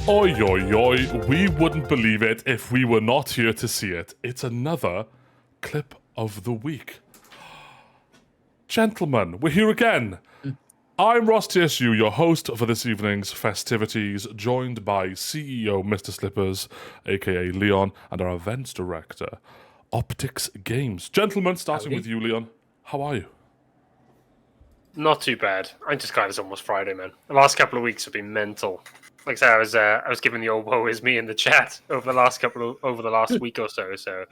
Oi, oi, oi, we wouldn't believe it if we were not here to see it. It's another clip of the week. Gentlemen, we're here again. I'm Ross TSU, your host for this evening's festivities, joined by CEO Mr. Slippers, aka Leon, and our events director, Optics Games. Gentlemen, starting with you, Leon. How are you? Not too bad. I'm just glad it's almost Friday, man. The last couple of weeks have been mental. Like I said, I was giving the old woe is me in the chat over the last week or so. So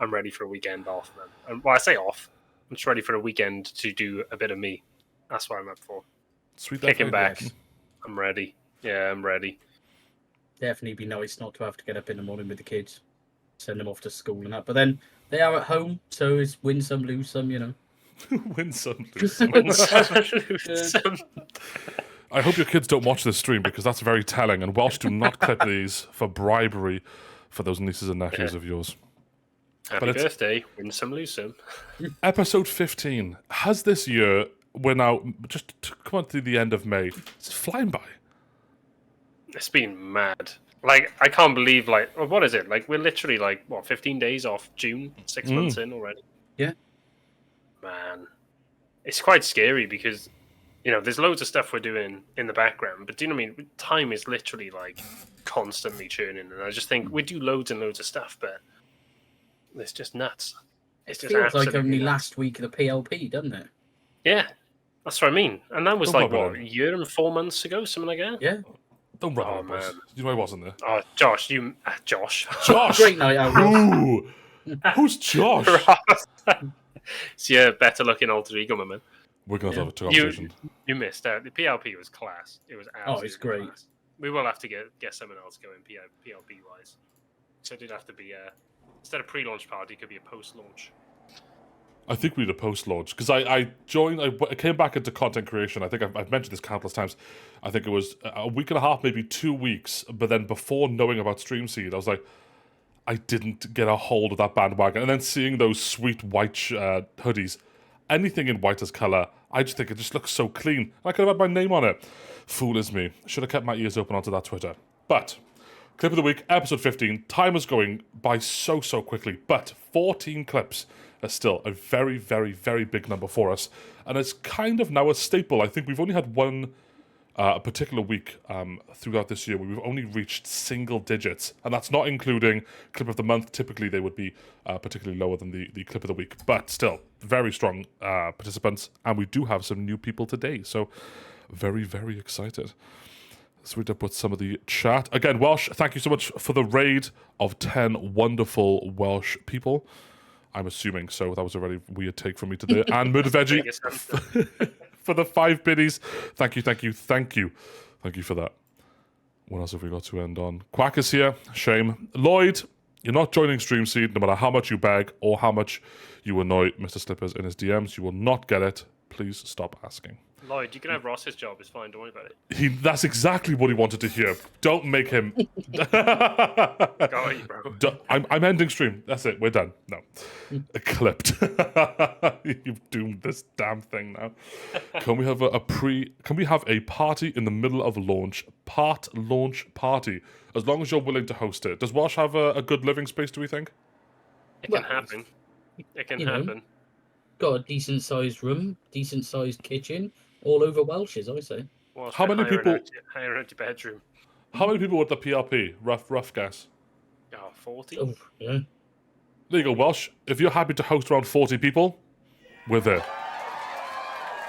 I'm ready for a weekend off, man. And, well, I say off. I'm just ready for a weekend to do a bit of me. That's what I'm up for. Sweet. Kicking back. Yes. I'm ready. Yeah, I'm ready. Definitely be nice not to have to get up in the morning with the kids, send them off to school and that. But then they are at home, so it's win some, lose some, you know. Win some, lose some. Win some, lose some. I hope your kids don't watch this stream because that's very telling. And Welsh, do not clip these for bribery for those nieces and nephews of yours. Happy birthday, win some, lose some. Episode 15. Has this year, we're now just come on to the end of May. It's flying by. It's been mad. Like, I can't believe, like, what is it? Like, we're literally, like, 15 days off June? 6 months in already? Yeah. Man. It's quite scary because, you know, there's loads of stuff we're doing in the background, but do you know what I mean? Time is literally, like, constantly churning, and I just think we do loads and loads of stuff, but it's just nuts. It feels like only last week of the PLP, doesn't it? Yeah. That's what I mean. And that was, like, what, a year and 4 months ago? Something like that? Yeah. Don't rub it, man. You know I wasn't there. Oh, Josh, Josh. Josh! Great night out. Ooh. Who's Josh? It's your better looking alter ego, my man. We're going to have a conversation. You missed out. The PLP was class. It was absolutely it's great. Class. We will have to get someone else going PLP-wise. So it did have to be, instead of pre-launch party, it could be a post-launch. I think we need a post-launch because I came back into content creation. I think I've mentioned this countless times. I think it was a week and a half, maybe 2 weeks. But then before knowing about Streamseed, I was like, I didn't get a hold of that bandwagon. And then seeing those sweet white hoodies, anything in white as color, I just think it just looks so clean. I could have had my name on it. Fool is me. Should have kept my ears open onto that Twitter. But clip of the week, episode 15. Time is going by so quickly. But 14 clips is still a very, very, very big number for us. And it's kind of now a staple. I think we've only had one a particular week throughout this year where we've only reached single digits. And that's not including clip of the month. Typically, they would be particularly lower than the clip of the week. But still, very strong participants. And we do have some new people today. So very, very excited. Let's read up with some of the chat. Again, Welsh, thank you so much for the raid of 10 wonderful Welsh people. I'm assuming so. That was a very weird take from me today. And Murder Veggie for the 5 biddies. Thank you for that. What else have we got to end on? Quack is here. Shame. Lloyd, you're not joining Streamseed no matter how much you beg or how much you annoy Mr. Slippers in his DMs. You will not get it. Please stop asking. Lloyd, you can have Ross's job. It's fine. Don't worry about it. That's exactly what he wanted to hear. Don't make him. Got you, bro. I'm ending stream. That's it. We're done. No. Clipped. You've doomed this damn thing now. Can we have Can we have a party in the middle of launch? Launch party. As long as you're willing to host it. Does Welsh have a good living space, do we think? It can happen. It can happen. Got a decent sized room, decent sized kitchen. All over Welsh's, I say. Well, how many people? Hire out your bedroom. How many people with the PLP? Rough guess. 40. Oh, yeah. There you go, Welsh. If you're happy to host around 40 people, we're there.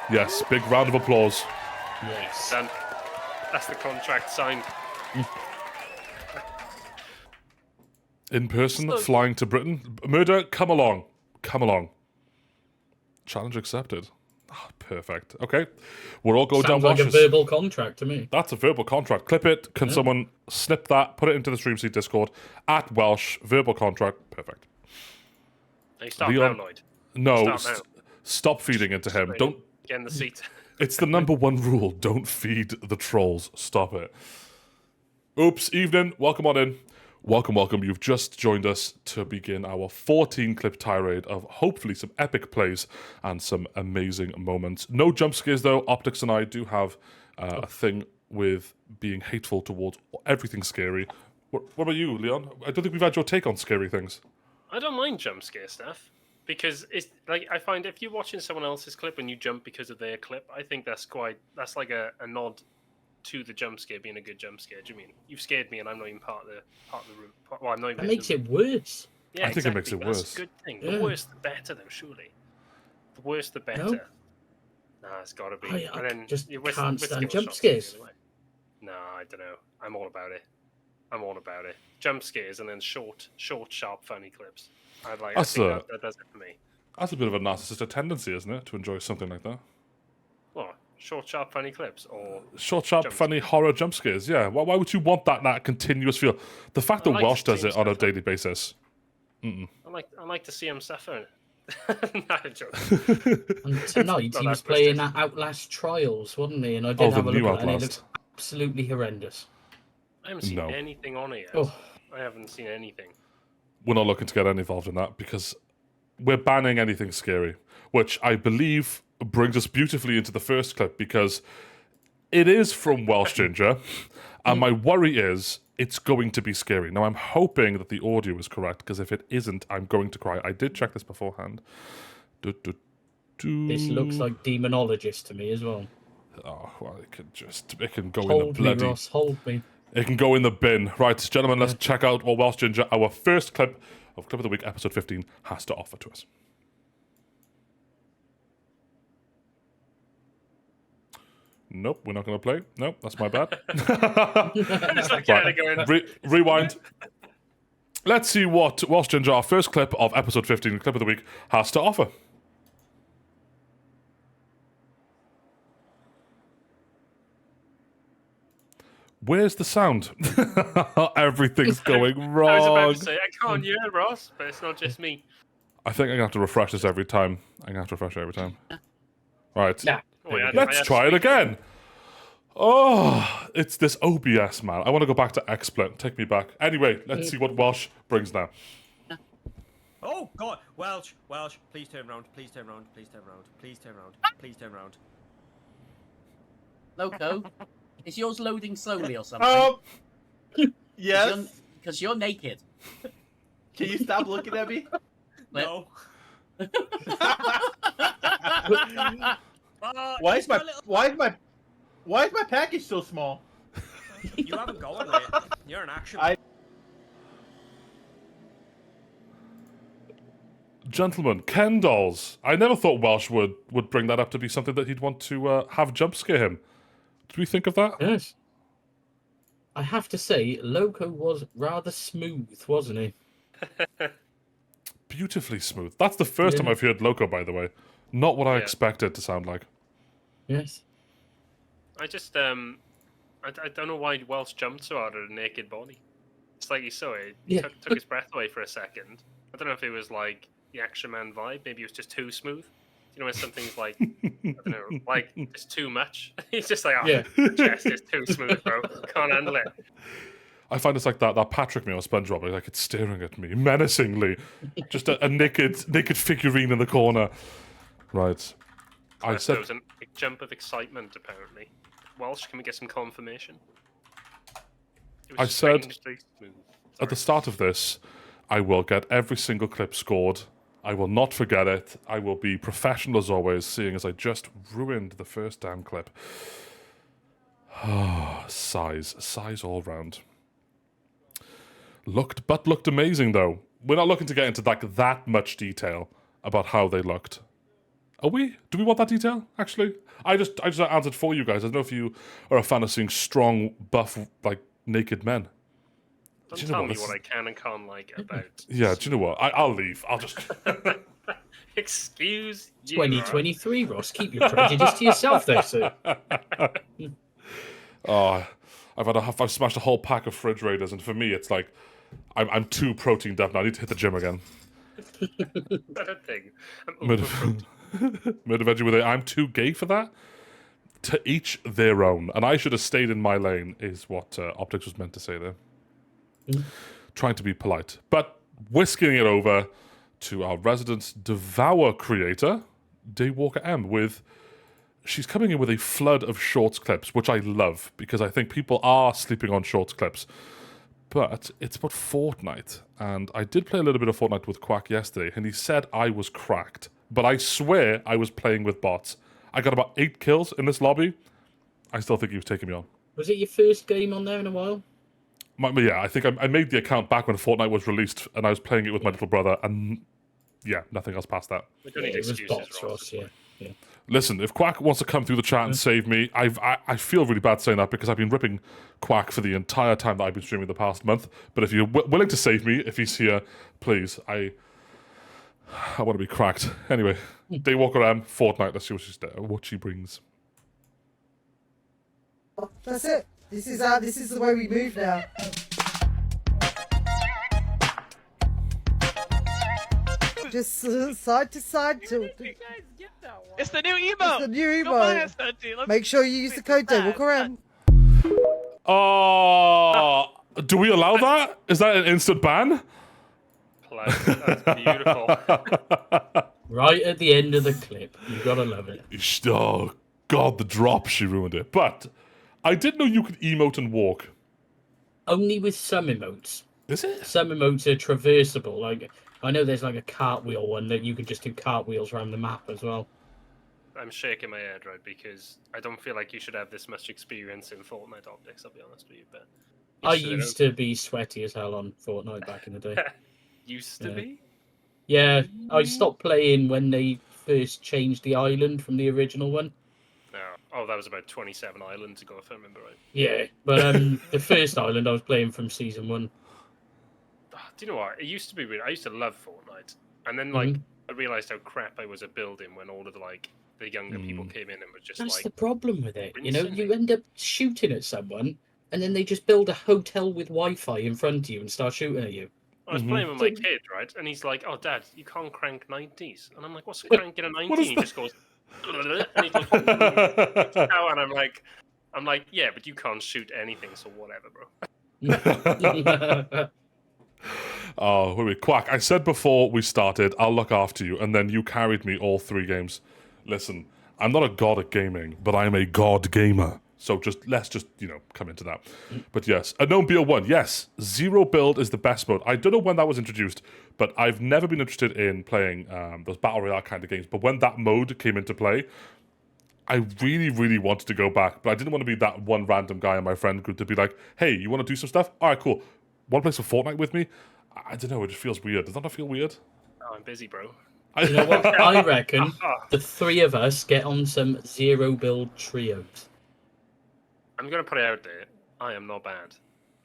Yes, big round of applause. Yes. Done. That's the contract signed. In person, flying to Britain. Murder, come along. Challenge accepted. Oh, perfect. Okay. We're all going down Sounds like Welsh's. a verbal contract to me. That's a verbal contract. Clip it. Can someone snip that, put it into the Streamseed Discord, at Welsh, verbal contract. Perfect. Hey, stop now, Lloyd. No, stop feeding into him. Don't get in the seat. It's the number one rule. Don't feed the trolls. Stop it. Oops, evening. Welcome on in. Welcome. You've just joined us to begin our 14-clip tirade of hopefully some epic plays and some amazing moments. No jump scares, though. Optics and I do have a thing with being hateful towards everything scary. What about you, Leon? I don't think we've had your take on scary things. I don't mind jump scare stuff because it's like I find if you're watching someone else's clip and you jump because of their clip, I think that's like a nod to the jump scare being a good jump scare. Do you mean you've scared me and I'm not even part of the room? Well, I'm not even. That makes it worse. Yeah, I think it makes it worse. That's a good thing. The worse, the better, though. Surely, the worse, the better. No. Nah, it's got to be. I and then just with can't skill stand jump shots scares. anyway. No, I don't know. I'm all about it. I'm all about it. Jump scares and then short, sharp, funny clips. I think that does it for me. That's a bit of a narcissistic tendency, isn't it, to enjoy something like that? What? Short, sharp, funny clips, or Short, sharp, funny horror jump scares. Yeah. Why would you want that continuous feel? The fact that like Welsh to does see it him on a suffer. daily basis. I like to see him suffer. Not a joke. And tonight Not he was that playing frustrating. that Outlast Trials, wasn't he? And I Oh, did the have a new look at it, and it Outlast. looks absolutely horrendous. I haven't seen No. anything on it yet. Oh, I haven't seen anything. We're not looking to get involved in that because we're banning anything scary, which I believe brings us beautifully into the first clip because it is from Welsh Ginger, and my worry is it's going to be scary. Now, I'm hoping that the audio is correct because if it isn't, I'm going to cry. I did check this beforehand. this looks like Demonologist to me as well. Oh, well, it can go in Hold the me, bloody... Ross, hold me. It can go in the bin. Right, gentlemen, let's check out what Welsh Ginger, our first clip of Clip of the Week, episode 15, has to offer to us. Nope, we're not going to play. Nope, that's my bad. It's like going. Rewind. Let's see what Welsh Ginger, our first clip of episode 15, Clip of the Week, has to offer. Where's the sound? Everything's going I was wrong. about to say I can't hear Ross, but it's not just me. I think I'm going to have to refresh this every time. Right. Yeah. Oh, yeah, Let's try it again. Oh, it's this OBS, man. I want to go back to XSplit. Take me back. Anyway, let's see what Welsh brings now. Oh, God. Welsh, please turn round. Please turn round. Please turn round. Please turn round. Please turn round. Loco, is yours loading slowly or something? Yes. Because you're naked. Can you stop looking at me? No. Why is my package so small? You haven't gone with it. You're an action. Gentlemen, Ken dolls. I never thought Welsh would bring that up to be something that he'd want to have jump scare him. Did we think of that? Yes. I have to say, Loco was rather smooth, wasn't he? Beautifully smooth. That's the first time I've heard Loco, by the way. Not what I expected to sound like. Yes. I just I don't know why Welsh jumped so hard at a naked body. It's like you saw it. He took his breath away for a second. I don't know if it was like the Action Man vibe. Maybe it was just too smooth. You know when something's like I don't know, like it's too much. He's just like, the chest is too smooth, bro. Can't handle it. I find it's like that Patrick meal SpongeBob, like it's staring at me menacingly. Just a naked figurine in the corner. Right. I said There was a jump of excitement, apparently. Welsh, can we get some confirmation? It was I said strangely smooth. at the start of this, I will get every single clip scored. I will not forget it. I will be professional as always, seeing as I just ruined the first damn clip. Size all round. Looked amazing though. We're not looking to get into like that much detail about how they looked. Are we? Do we want that detail? Actually, I just answered for you guys. I don't know if you are a fan of seeing strong, buff, like naked men. Don't Do you know tell what, me this what I can and can't like about. Yeah, do you know what? I'll leave. I'll just. Excuse you. 2023, Ross. Keep your prejudice to yourself there, sir. Oh, I've smashed a whole pack of fridge raiders, and for me, it's like I'm too protein deaf now. I need to hit the gym again. That a thing. Murder veggie with it. I'm too gay for that. To each their own, and I should have stayed in my lane, is what Optics was meant to say there. Trying to be polite, but whisking it over to our resident Devour creator, Daywalker M, with she's coming in with a flood of shorts clips, which I love because I think people are sleeping on shorts clips. But it's about Fortnite, and I did play a little bit of Fortnite with Quack yesterday, and he said I was cracked. But I swear I was playing with bots. I got about 8 kills in this lobby. I still think he was taking me on. Was it your first game on there in a while? Yeah, I think I made the account back when Fortnite was released, and I was playing it with my little brother, and yeah, nothing else past that. We don't Yeah, need it was excuses, bots, Ross. Ross, yeah. Listen, if Quack wants to come through the chat and save me, I feel really bad saying that because I've been ripping Quack for the entire time that I've been streaming the past month. But if you're willing to save me, if he's here, please, I want to be cracked. Anyway, Daywalker M, Fortnite, let's see what she brings. That's it. This is the way we move now. Just side to side tilt. It's the new emote. It's the new Go buy emote. us, Dundee. Let's Make sure you use the code Daywalker. Oh, do we allow that? Is that an instant ban? That's beautiful. Right at the end of the clip. You gotta love it. Oh, God, the drop, she ruined it. But I didn't know you could emote and walk. Only with some emotes. Is it? Some emotes are traversable. Like, I know there's like a cartwheel one that you can just do cartwheels around the map as well. I'm shaking my head, right, because I don't feel like you should have this much experience in Fortnite optics, I'll be honest with you, but... I used to be sweaty as hell on Fortnite back in the day. Used to be? Yeah, I stopped playing when they first changed the island from the original one. No. Oh, that was about 27 islands ago, if I remember right. Yeah, but the first island I was playing from season 1. Do you know what? It used to be weird. I used to love Fortnite. And then, like, I realised how crap I was at building when all of the younger people came in and were just That's like... the problem with it. You know, rinsing you me. end up shooting at someone, and then they just build a hotel with Wi-Fi in front of you and start shooting at you. I was playing with my kid, right? And he's like, "Oh, Dad, you can't crank 90s." And I'm like, "What's cranking a 90?" He just goes, and he goes, "Oh," and I'm like, "Yeah, but you can't shoot anything, so whatever, bro." Oh, wait, Quack, I said before we started, I'll look after you, and then you carried me all 3 games. Listen, I'm not a god at gaming, but I'm a god gamer. So let's just, come into that. But yes, Unknown BO1, yes, zero build is the best mode. I don't know when that was introduced, but I've never been interested in playing those Battle Royale kind of games. But when that mode came into play, I really, really wanted to go back. But I didn't want to be that one random guy in my friend group to be like, hey, you want to do some stuff? All right, cool. Want to play some Fortnite with me? I don't know, it just feels weird. Does that not feel weird? Oh, I'm busy, bro. You know what? I reckon the 3 of us get on some zero build trios. I'm gonna put it out there. I am not bad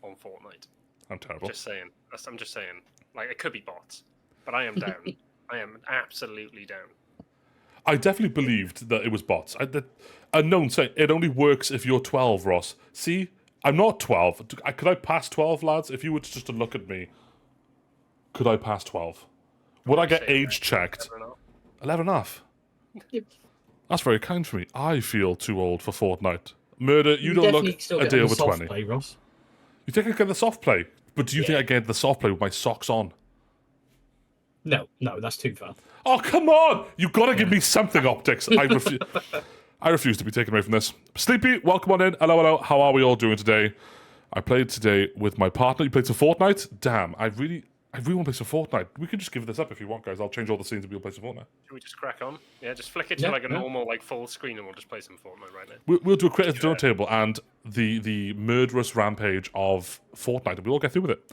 on Fortnite. I'm terrible. Just saying. I'm just saying. Like, it could be bots, but I am down. I am absolutely down. I definitely believed that it was bots. Unknown saying it only works if you're 12, Ross. See, I'm not 12. Could I pass 12, lads? If you were just to look at me, could I pass 12? Would I get age checked? 11 and a half. That's very kind for me. I feel too old for Fortnite. Murder, you don't look a day over 20. Play, Ross. You think I get the soft play? But do you think I get the soft play with my socks on? No, that's too far. Oh, come on! You gotta give me something, Optics. I refuse to be taken away from this. Sleepy, welcome on in. Hello. How are we all doing today? I played today with my partner. You played some Fortnite? Damn, I really want to play some Fortnite. We can just give this up if you want, guys. I'll change all the scenes and we'll play some Fortnite. Should we just crack on? Yeah, just flick it to a normal, full screen and we'll just play some Fortnite right now. We'll do a creative dinner table and the murderous rampage of Fortnite, and we'll all get through with it.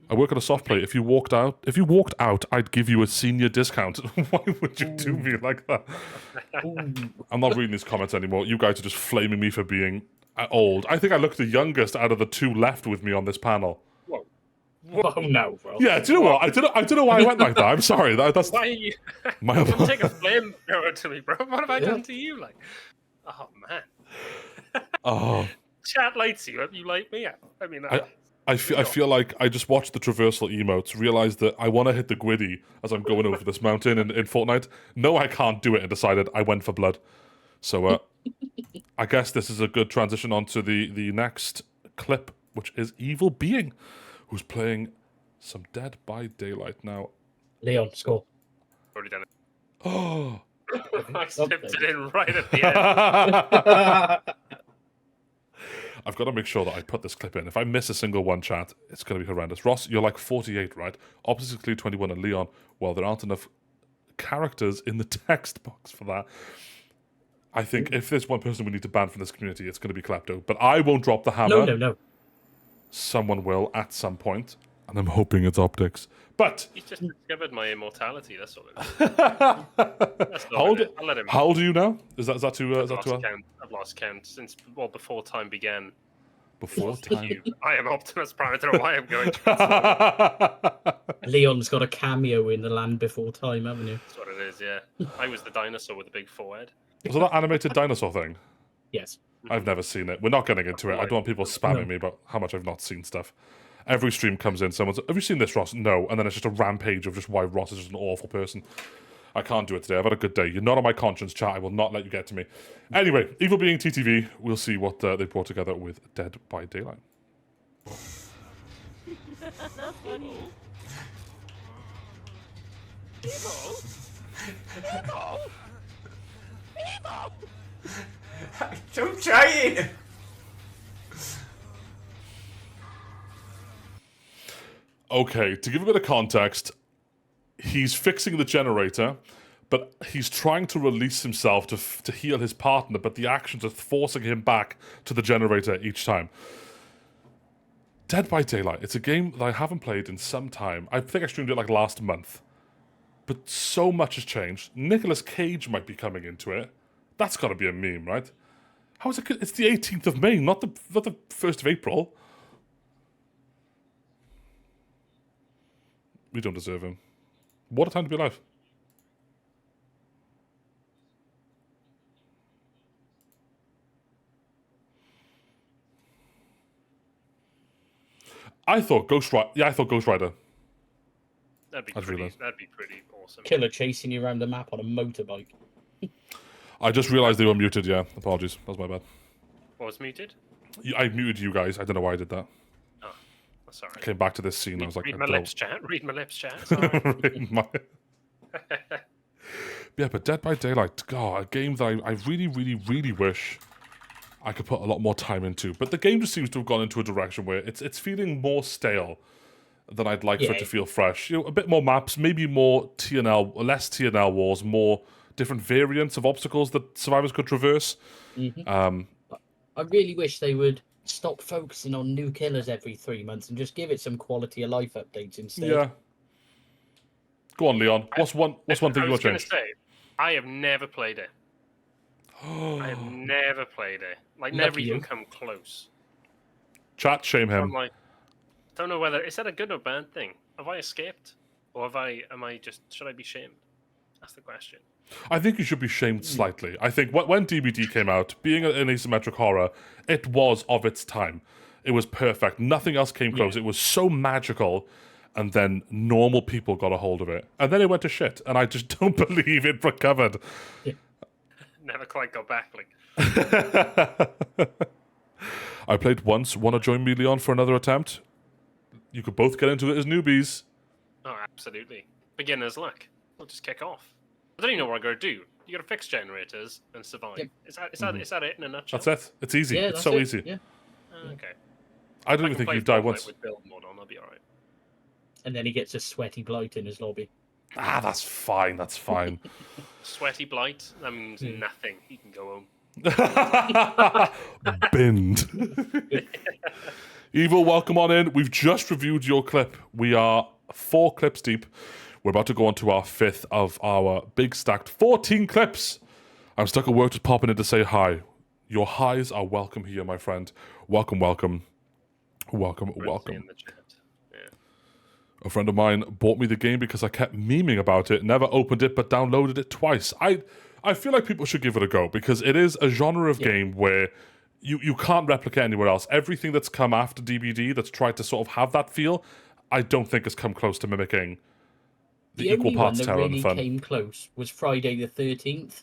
I work on a soft play. If you walked out, I'd give you a senior discount. Why would you do me like that? I'm not reading these comments anymore. You guys are just flaming me for being old. I think I look the youngest out of the 2 left with me on this panel. Whoa, no, bro. Yeah, do you know what? I don't know why I went like that. I'm sorry. That's Why are you... my Don't take a flamethrower to me, bro. What have I done to you? Like, oh, man. Oh. Chat lights you up. You light me up. I mean... I feel like I just watched the traversal emotes, realized that I want to hit the Gwyddy as I'm going over this mountain in Fortnite. No, I can't do it, and decided I went for blood. So I guess this is a good transition onto the next clip, which is Evil Being, who's playing some Dead by Daylight now. Leon, score. Already done it. Oh, I slipped it in right at the end. I've got to make sure that I put this clip in. If I miss a single one, chat, it's going to be horrendous. Ross, you're like 48, right? Opposite clear 21 and Leon. Well, there aren't enough characters in the text box for that. I think if there's one person we need to ban from this community, it's going to be Klepto. But I won't drop the hammer. No. Someone will at some point, and I'm hoping it's optics. But He's just discovered my immortality. That's all it is. That's how old, I'll let him. how old are you now? Is that too? Is that too? I've lost count since before time began. Before time. I am Optimus Prime. I don't know why I'm going. Leon's got a cameo in The Land Before Time, haven't you? That's what it is. Yeah, I was the dinosaur with the big forehead. Was that animated dinosaur thing? Yes. I've never seen it. We're not getting into it. I don't want people spamming me about how much I've not seen stuff. Every stream comes in, someone's, have you seen this, Ross? No. And then it's just a rampage of just why Ross is just an awful person. I can't do it today. I've had a good day. You're not on my conscience, chat. I will not let you get to me. Anyway, Evil Being TTV, we'll see what they brought together with Dead by Daylight. That's funny. Don't try it! Okay, to give a bit of context, he's fixing the generator, but he's trying to release himself to heal his partner, but the actions are forcing him back to the generator each time. Dead by Daylight, it's a game that I haven't played in some time. I think I streamed it like last month. But so much has changed. Nicolas Cage might be coming into it. That's got to be a meme, right? How is it? It's the 18th of May, not the 1st of April. We don't deserve him. What a time to be alive. I thought Ghost Rider. Yeah, I thought Ghost Rider. That'd be pretty awesome. Killer chasing you around the map on a motorbike. I just realised they were muted, yeah. Apologies. That was my bad. What was muted? I muted you guys. I don't know why I did that. Oh, sorry. I came back to this scene. I was like, read my don't. lips, chat. Read my lips, chat. Sorry. Yeah, but Dead by Daylight, God, a game that I really, really, really wish I could put a lot more time into. But the game just seems to have gone into a direction where it's feeling more stale than I'd like for it to feel fresh. You know, a bit more maps, maybe more TNL, less TNL wars, more different variants of obstacles that survivors could traverse. I really wish they would stop focusing on new killers every 3 months and just give it some quality of life updates instead. Yeah. Go on, Leon. What's one thing you want to change? Say, I have never played it. I have never played it. Like, never even come close. Chat, shame him. I'm like, don't know whether is that a good or bad thing. Have I escaped, or should I be shamed? That's the question. I think you should be shamed slightly. I think when DBD came out, being an asymmetric horror, it was of its time. It was perfect. Nothing else came close. It was so magical, and then normal people got a hold of it. And then it went to shit, and I just don't believe it recovered. Yeah. Never quite got back. Like. I played once. Want to join me, Leon, for another attempt? You could both get into it as newbies. Oh, absolutely. Beginner's luck. We'll just kick off. I don't even know what I got to do. You got to fix generators and survive. Yep. Is that it in a nutshell? That's it. It's easy. It's so easy. Yeah. Okay. I don't even think you've died once. With build mode on, I'll be alright. And then he gets a sweaty blight in his lobby. Ah, that's fine. That's fine. Sweaty blight? That means nothing. He can go home. Binned. Evil, welcome on in. We've just reviewed your clip. We are 4 clips deep. We're about to go on to our 5th of our big stacked 14 clips. I'm stuck at work just popping in to say hi. Your highs are welcome here, my friend. Welcome, welcome. Welcome, welcome. In the chat. Yeah. A friend of mine bought me the game because I kept memeing about it, never opened it, but downloaded it twice. I feel like people should give it a go because it is a genre of game where you can't replicate anywhere else. Everything that's come after DBD that's tried to sort of have that feel, I don't think has come close to mimicking the equal parts terror and fun. The only one that really came close was Friday the 13th,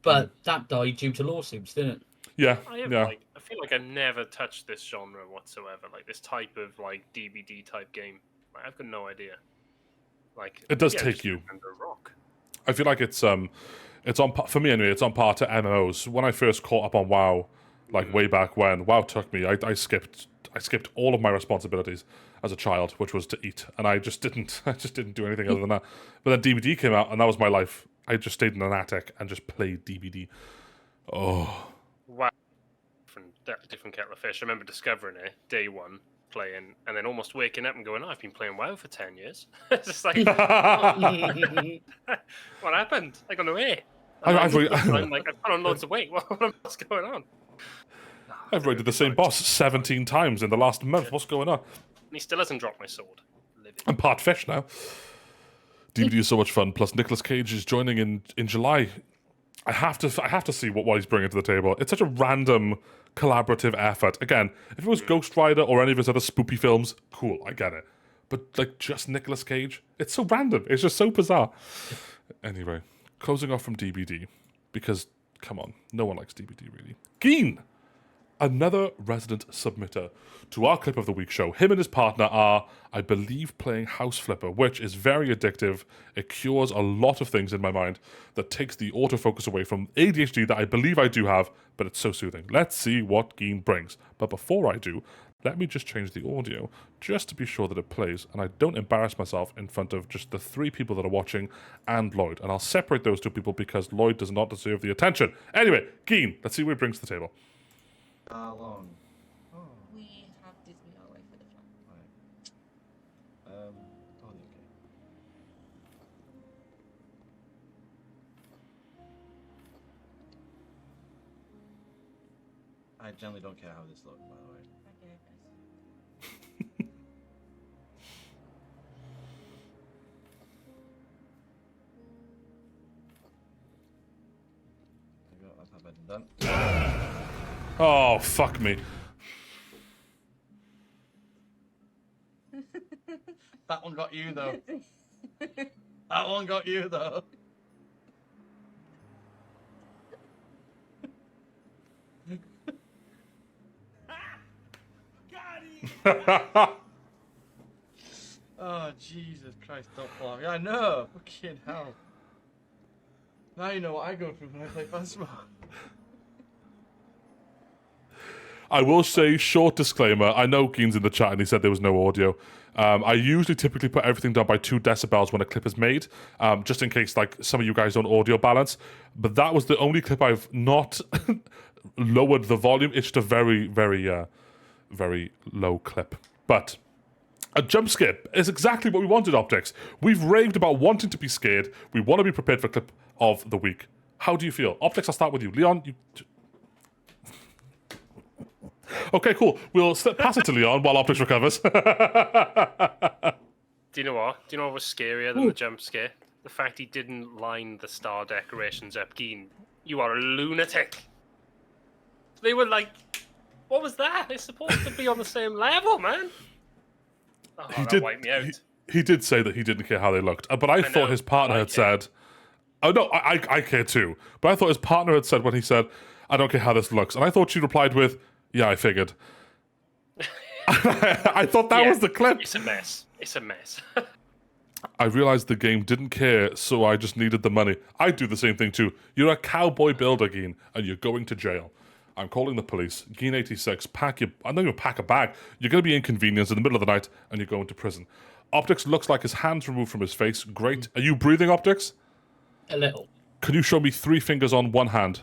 but that died due to lawsuits, didn't it? Yeah, I feel like I've never touched this genre whatsoever, like this type of like DBD type game. Like, I've got no idea. Like it does take you. Under a rock. I feel like it's It's on for me anyway. It's on par to MMOs. When I first caught up on WoW, like way back when, WoW took me. I skipped all of my responsibilities as a child, which was to eat, and I just didn't do anything other than that. But then DBD came out, and that was my life. I just stayed in an attic and just played DBD. Oh, Wow. Different kettle of fish. I remember discovering it day one, playing, and then almost waking up and going, "Oh, I've been playing WoW for 10 years." It's just like, what happened? I got away. I'm like, I've put on loads of weight. What's going on? I've raided the same boss 17 times in the last month. What's going on? And he still hasn't dropped my sword. Living. I'm part fish now. DBD is so much fun. Plus, Nicolas Cage is joining in July. I have to see what he's bringing to the table. It's such a random collaborative effort. Again, if it was Ghost Rider or any of his other spoopy films, cool, I get it. But like just Nicolas Cage, it's so random. It's just so bizarre. Anyway, closing off from DBD because come on, no one likes DBD really. Geen, another resident submitter to our Clip of the Week show. Him and his partner are, I believe, playing House Flipper, which is very addictive. It cures a lot of things in my mind that takes the autofocus away from ADHD that I believe I do have, but it's so soothing. Let's see what Geen brings. But before I do, let me just change the audio just to be sure that it plays and I don't embarrass myself in front of just the 3 people that are watching and Lloyd. And I'll separate those 2 people because Lloyd does not deserve the attention. Anyway, Geen, let's see what he brings to the table. How long? We have Disney our way for the flight. Okay. I generally don't care how this looks, by the way. Okay, guys. There you go, that's how bad and done. Oh, fuck me. That one got you, though. That one got you, though. Oh, Jesus Christ, don't fall. Yeah, I know. Fucking hell. Now you know what I go through when I play Phasma. I will say, short disclaimer, I know Geen's in the chat and he said there was no audio. I usually typically put everything down by 2 decibels when a clip is made, just in case like some of you guys don't audio balance. But that was the only clip I've not lowered the volume. It's just a very, very, very low clip. But a jump scare is exactly what we wanted, Optics. We've raved about wanting to be scared. We want to be prepared for clip of the week. How do you feel? Optics, I'll start with you. Leon, you... Okay, cool. We'll pass it to Leon while Optics recovers. Do you know what? Do you know what was scarier than the jump scare? The fact he didn't line the star decorations up. Geen, you are a lunatic. They were like, what was that? They're supposed to be on the same level, man. Oh, that wiped me out. He did say that he didn't care how they looked, but I thought his partner had said... Oh, no, I care too. But I thought his partner had said when he said, I don't care how this looks. And I thought she replied with, yeah, I figured. I thought that was the clip. It's a mess. It's a mess. I realized the game didn't care, so I just needed the money. I do the same thing too. You're a cowboy builder, Geen, and you're going to jail. I'm calling the police. Geen86, I'm not even pack a bag. You're going to be inconvenienced in the middle of the night, and you're going to prison. Optics looks like his hand's removed from his face. Great. Are you breathing, Optics? A little. Can you show me 3 fingers on one hand?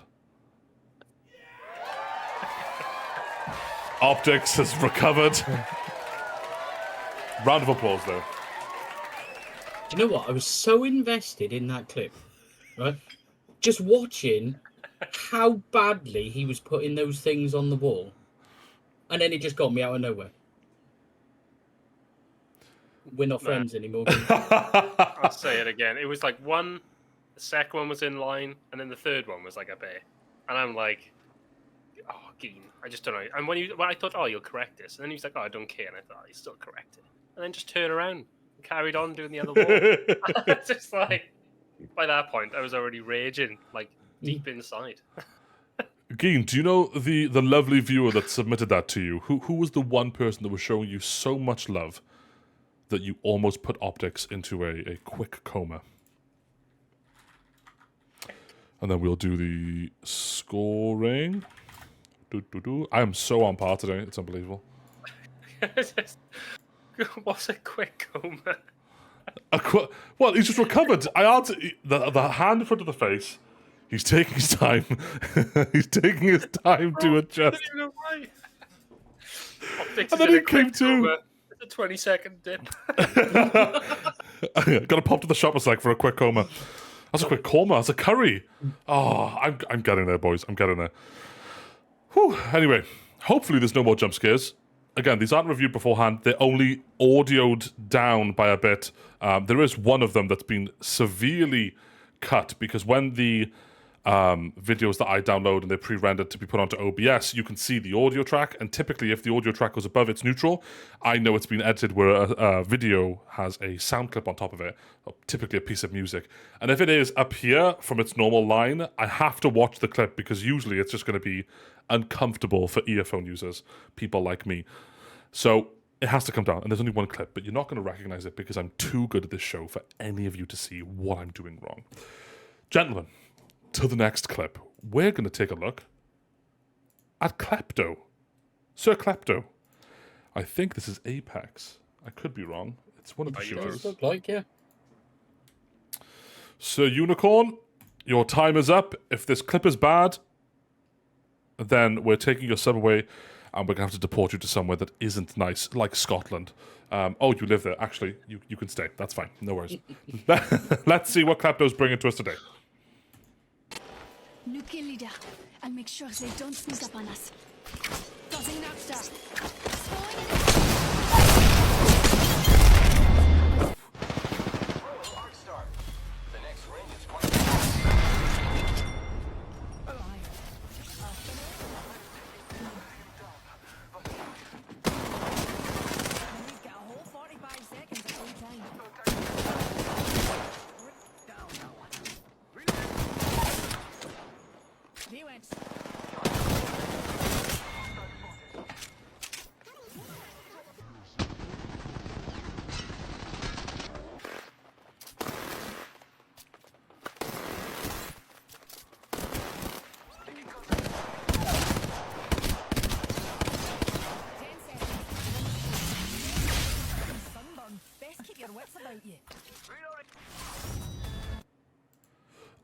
Optics has recovered. Round of applause, though. Do you know what? I was so invested in that clip, right? Just watching how badly he was putting those things on the wall. And then it just got me out of nowhere. We're not friends anymore. I'll say it again. It was like the second one was in line, and then the third one was like a bear. And I'm like, oh, Geen, I just don't know. And when I thought, oh, you'll correct this. And then he was like, oh, I don't care. And I thought, oh, he's still corrected. And then just turn around and carried on doing the other wall. It's just like, by that point, I was already raging, like, deep inside. Geen, do you know the lovely viewer that submitted that to you? Who was the one person that was showing you so much love that you almost put Optics into a quick coma? And then we'll do the scoring. I am so on par today. It's unbelievable. What's a quick coma? Well, he's just recovered. I answered the hand in front of the face. He's taking his time. He's taking his time to adjust. And then he came to. It's a 20-second dip. Gotta pop to the shop a sec for a quick coma. That's a quick coma. That's a curry. Oh, I'm getting there, boys. I'm getting there. Whew. Anyway, hopefully there's no more jump scares. Again, these aren't reviewed beforehand. They're only audioed down by a bit. There is one of them that's been severely cut because when the videos that I download and they're pre-rendered to be put onto OBS, you can see the audio track. And typically, if the audio track goes above its neutral, I know it's been edited where a video has a sound clip on top of it, typically a piece of music. And if it is up here from its normal line, I have to watch the clip because usually it's just going to be uncomfortable for earphone users, people like me. So it has to come down. And there's only one clip, but you're not going to recognize it because I'm too good at this show for any of you to see what I'm doing wrong. Gentlemen, to the next clip, we're going to take a look at Klepto. Sir Klepto. I think this is Apex. I could be wrong. It's one of the shooters. Look like, yeah. Sir Unicorn, your time is up. If this clip is bad, then we're taking your sub away and we're going to have to deport you to somewhere that isn't nice, like Scotland. Oh, you live there. Actually, you can stay. That's fine. No worries. Let's see what Klepto's bringing to us today. New kill leader. I'll make sure they don't sneak up on us. Causing an upstart.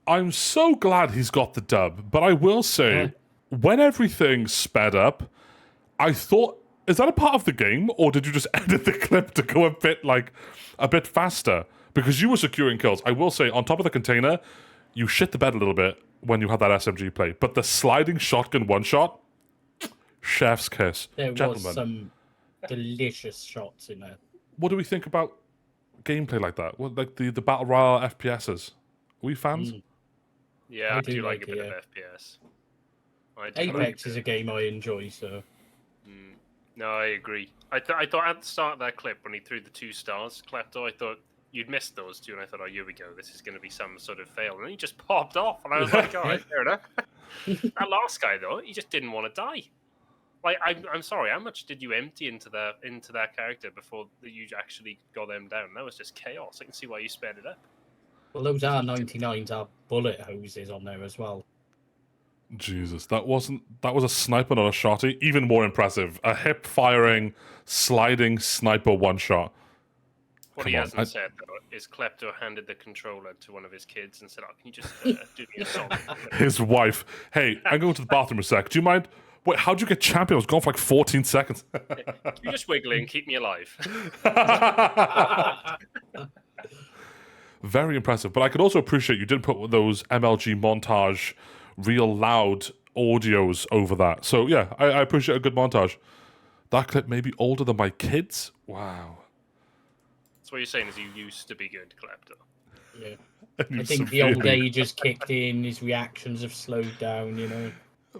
I'm so glad he's got the dub, but I will say, when everything sped up, I thought, is that a part of the game, or did you just edit the clip to go a bit faster? Because you were securing kills. I will say, on top of the container, you shit the bed a little bit when you had that SMG play, but the sliding shotgun one-shot, chef's kiss. There Gentlemen, was some delicious shots in there. what do we think about gameplay like that? What, like the Battle Royale FPSs? Are we fans? Yeah, I do like a bit of FPS. Apex is a game I enjoy, so... No, I agree. I thought at the start of that clip, when he threw the 2 stars, Klepto, I thought you'd missed those 2, and I thought, oh, here we go, this is going to be some sort of fail. And then he just popped off, and I was like, all right, fair enough. That last guy, though, he just didn't want to die. Like, I'm sorry, how much did you empty into that character before you actually got them down? That was just chaos. I can see why you sped it up. Well, those R99s are bullet hoses on there as well. Jesus, that was a sniper, not a shotty. Even more impressive, a hip-firing, sliding sniper one-shot. What he hasn't said, though, is Klepto handed the controller to one of his kids and said, oh, can you just do me a song? His wife, hey, I'm going to the bathroom a sec. Do you mind? Wait, how'd you get champion? I was gone for like 14 seconds. You just wiggle and keep me alive. Very impressive. But I could also appreciate you didn't put those MLG montage, real loud audios over that. So yeah, I appreciate a good montage. That clip may be older than my kids. Wow. So what you're saying is you used to be good, Klepto. Yeah. I think the old age has kicked in, his reactions have slowed down, you know.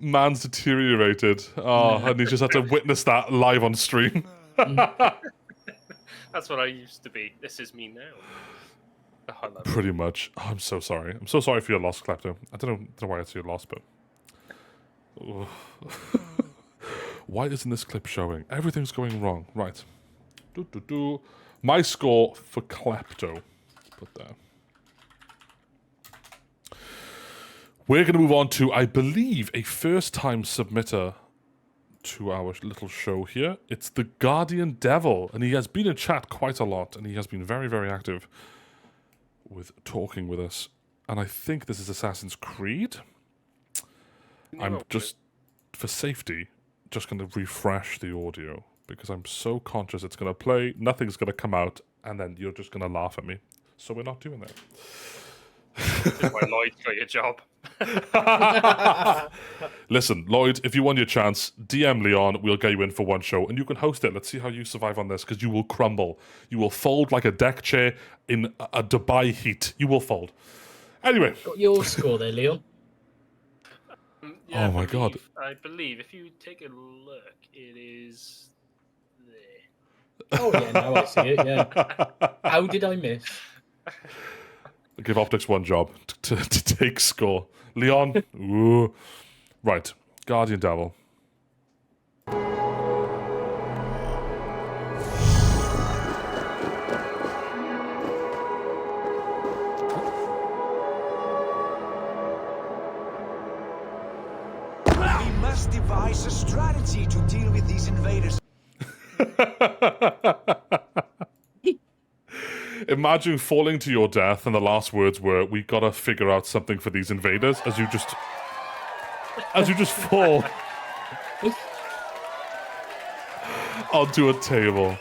Man's deteriorated. Oh, and he's just had to witness that live on stream. That's what I used to be. This is me now. Pretty much. Oh, I'm so sorry. I'm so sorry for your loss, Klepto. I don't know why it's your loss, but... Why isn't this clip showing? Everything's going wrong. Right. My score for Klepto. Let's put there. We're going to move on to, I believe, a first-time submitter to our little show here. It's the Guardian Devil, and he has been in chat quite a lot, and he has been very, very active with talking with us. And I think this is Assassin's Creed. I'm just, for safety, just going to refresh the audio because I'm so conscious it's going to play, nothing's going to come out, and then you're just going to laugh at me. So we're not doing that. This is why Lloyd got your job. Listen, Lloyd, if you want your chance, DM Leon, we'll get you in for one show, and you can host it. Let's see how you survive on this, because you will crumble. You will fold like a deck chair in a Dubai heat. You will fold. Anyway. Got your score there, Leon. Yeah, oh my god. I believe if you take a look, it is there. Oh yeah, now I see it, yeah. How did I miss? Give Optics one job to take score. Leon, ooh. Right, Guardian Devil. We must devise a strategy to deal with these invaders. Imagine falling to your death and the last words were, "We gotta figure out something for these invaders," as you just fall onto a table.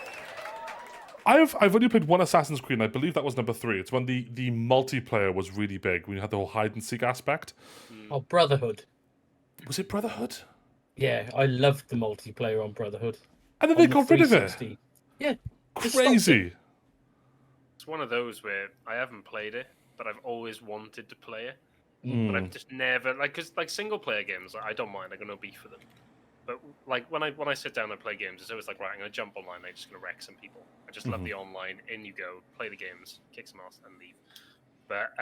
I've only played one Assassin's Creed, and I believe that was number 3. It's when the multiplayer was really big, when you had the whole hide and seek aspect. Oh, Brotherhood. Was it Brotherhood? Yeah, I loved the multiplayer on Brotherhood. And then they got rid of it. 360. Yeah. Crazy. It's one of those where I haven't played it, but I've always wanted to play it. Mm. But I've just never because single player games I don't mind. I got no beef with them. But like when I sit down and play games, it's always like, right, I'm gonna jump online. I'm just gonna wreck some people. I just love the online. In you go, play the games, kick some ass, and leave. But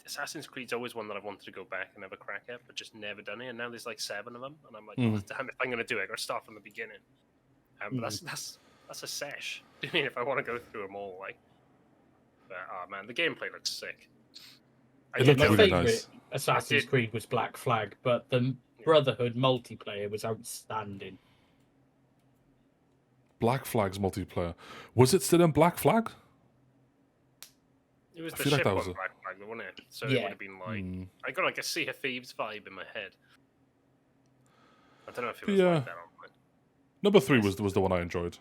Assassin's Creed's always one that I've wanted to go back and have a crack at, but just never done it. And now there's like 7 of them, and I'm like, oh, damn, if I'm gonna do it, I gotta start from the beginning. But that's a sesh. I mean, if I want to go through them all, like. But, oh man, the gameplay looks sick. It looked My really favourite nice. Assassin's Creed was Black Flag, but the Brotherhood multiplayer was outstanding. Black Flag's multiplayer. Was it still in Black Flag? It was I the feel like ship that on was Black Flag, wasn't it? So it would have been like I got like a Sea of Thieves vibe in my head. I don't know if it was like that online. Number 3 was the one I enjoyed.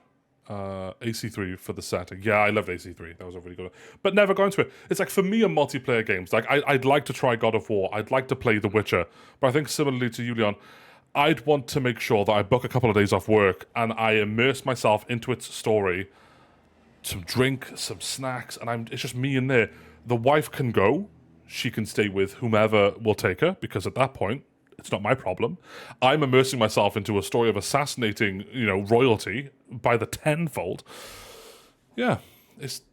AC3 for the setting. Yeah, I loved AC3. That was a really good one. But never got into it. It's like, for me, in multiplayer games, like, I'd like to try God of War. I'd like to play The Witcher. But I think similarly to you, Leon, I'd want to make sure that I book a couple of days off work and I immerse myself into its story. Some drink, some snacks, and it's just me in there. The wife can go. She can stay with whomever will take her, because at that point, it's not my problem. I'm immersing myself into a story of assassinating, royalty by the tenfold. Yeah, I just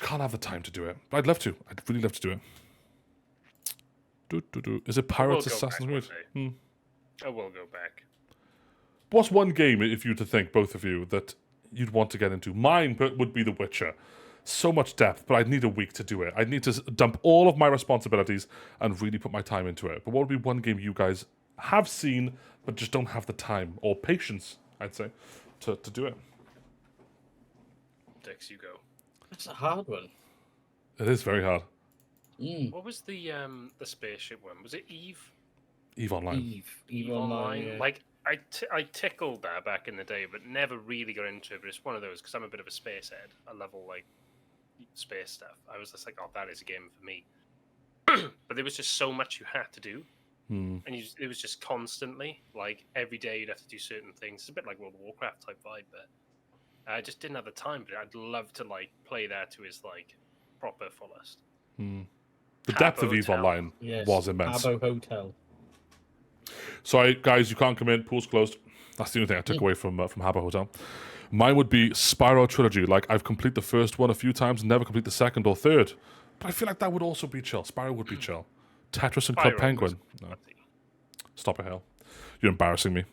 can't have the time to do it. But I'd love to. I'd really love to do it. Is it Pirates Assassin's Creed? I will go back. What's one game, if you were to think, both of you, that you'd want to get into? Mine would be The Witcher. So much depth, but I'd need a week to do it. I'd need to dump all of my responsibilities and really put my time into it. But what would be one game you guys have seen, but just don't have the time or patience, I'd say, to do it? Dix, you go. That's a hard one. It is very hard. What was the spaceship one? Was it Eve? Eve Online. Eve Online. Yeah. Like I tickled that back in the day, but never really got into it. But it's one of those because I'm a bit of a space head. I love all like space stuff. I was just like, oh, that is a game for me. But there was just so much you had to do, and it was just constantly like every day you'd have to do certain things. It's a bit like World of Warcraft type vibe, but I just didn't have the time. But I'd love to like play that to its like proper fullest. The depth of Eve Online was immense. Habbo Hotel. Sorry, guys, you can't come in. Pool's closed. That's the only thing I took away from Habbo Hotel. Mine would be Spyro Trilogy. Like, I've completed the first one a few times and never complete the second or third. But I feel like that would also be chill. Spyro would be chill. Tetris and Club Penguin. No. Stop it, hell. You're embarrassing me.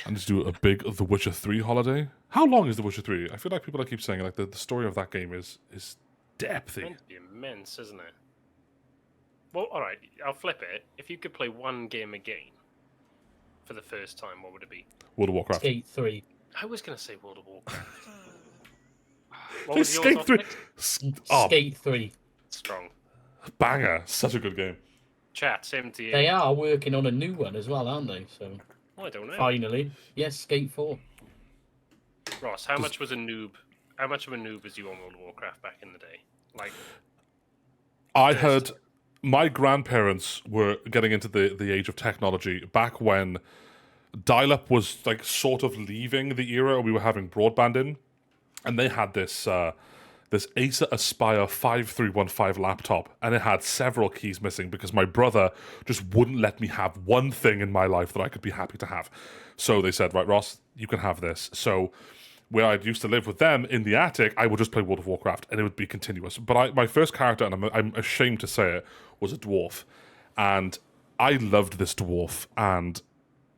I need to do a big The Witcher 3 holiday. How long is The Witcher 3? I feel like people keep saying like the story of that game is depthy. It's meant to be immense, isn't it? Well, all right. I'll flip it. If you could play one game again for the first time, what would it be? World of Warcraft. Skate 3. I was gonna say World of Warcraft. What was yours Skate off 3. next? Oh, Skate 3. Strong. banger. Such a good game. Chat, same to you. They are working on a new one as well, aren't they? So Oh, I don't know. finally, yes, Skate 4. Ross, how much was a noob? How much of a noob was you on World of Warcraft back in the day? Like, I heard my grandparents were getting into the age of technology back when dial-up was like sort of leaving the era we were having broadband in, and they had this this Acer Aspire 5315 laptop, and it had several keys missing because my brother just wouldn't let me have one thing in my life that I could be happy to have. So they said, right, Ross, you can have this. So where I used to live with them in the attic, I would just play World of Warcraft, and it would be continuous. But my first character, and I'm ashamed to say it, was a dwarf. And I loved this dwarf, and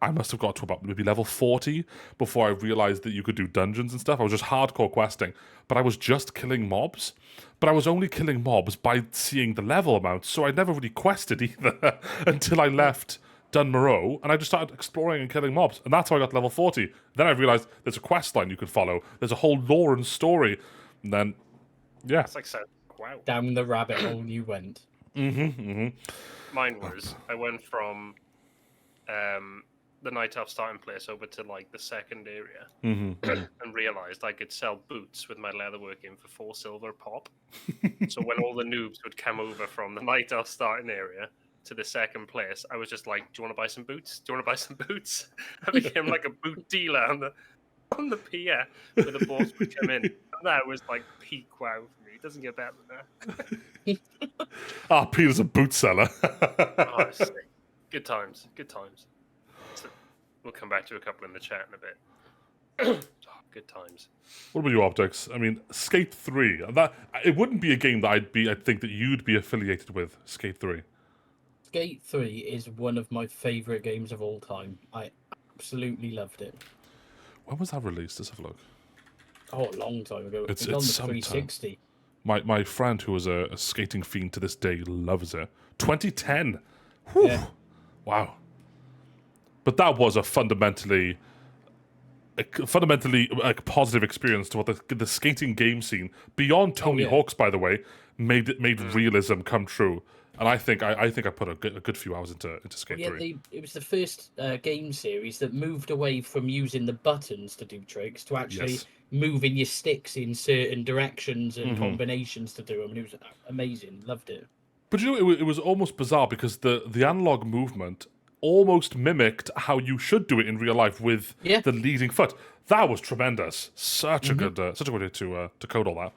I must have got to about maybe level 40 before I realized that you could do dungeons and stuff. I was just hardcore questing, but I was just killing mobs. But I was only killing mobs by seeing the level amount, so I never really quested either until I left Dunmoreau, and I just started exploring and killing mobs, and that's how I got to level 40. Then I realized there's a quest line you can follow, there's a whole lore and story, and then, yeah. it's like so. Wow. Down the rabbit hole you went. Mine was, I went from the Night Elf starting place over to like the second area, and realized I could sell boots with my leatherwork in for 4 silver pop. So when all the noobs would come over from the Night Elf starting area to the second place, I was just like, do you want to buy some boots? Do you want to buy some boots? I became like a boot dealer on the pier where the boats would come in. And that was like peak wow for me. It doesn't get better than that. Peter's a boot seller. Oh, sick. Good times. Good times. So we'll come back to a couple in the chat in a bit. Good times. What about you, Optics? I mean, Skate 3. That it wouldn't be a game that I think that you'd be affiliated with, Skate 3. Skate 3 is one of my favourite games of all time. I absolutely loved it. When was that released? Let's have a look. Oh, a long time ago. It's on the some time. 360. My friend, who is a skating fiend to this day, loves it. 2010. Whew. Yeah. Wow. But that was a fundamentally positive experience to what the skating game scene, beyond Tony Hawk's, by the way, made realism come true. And I think I put a good few hours into Skate 3. It was the first game series that moved away from using the buttons to do tricks to actually moving your sticks in certain directions and combinations to do them. And it was amazing. Loved it. But you know, it was almost bizarre because the analog movement almost mimicked how you should do it in real life with the leading foot. That was tremendous. Such a good way to code all that.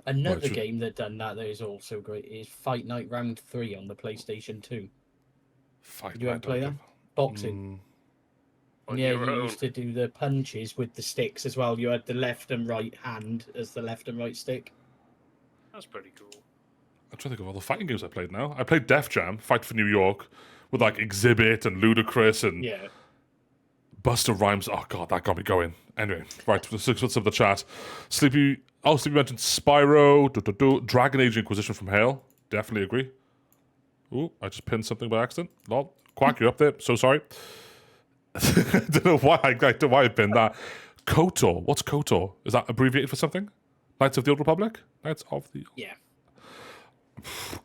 Another game that done that is also great is Fight Night Round 3 on the PlayStation 2. Did you ever play that? Boxing. Yeah, you used to do the punches with the sticks as well. You had the left and right hand as the left and right stick. That's pretty cool. I'm trying to think of all the fighting games I played now. I played Def Jam, Fight for New York, with like Exhibit and Ludacris and Busta Rhymes. Oh god, that got me going. Anyway, right, what's up the chat? Sleepy mentioned Spyro, Dragon Age Inquisition from Hale. Definitely agree. Ooh, I just pinned something by accident. Lol. Quack, you're up there. So sorry. I don't know why I pinned that. KOTOR. What's KOTOR? Is that abbreviated for something? Knights of the Old Republic? Knights of the... Yeah.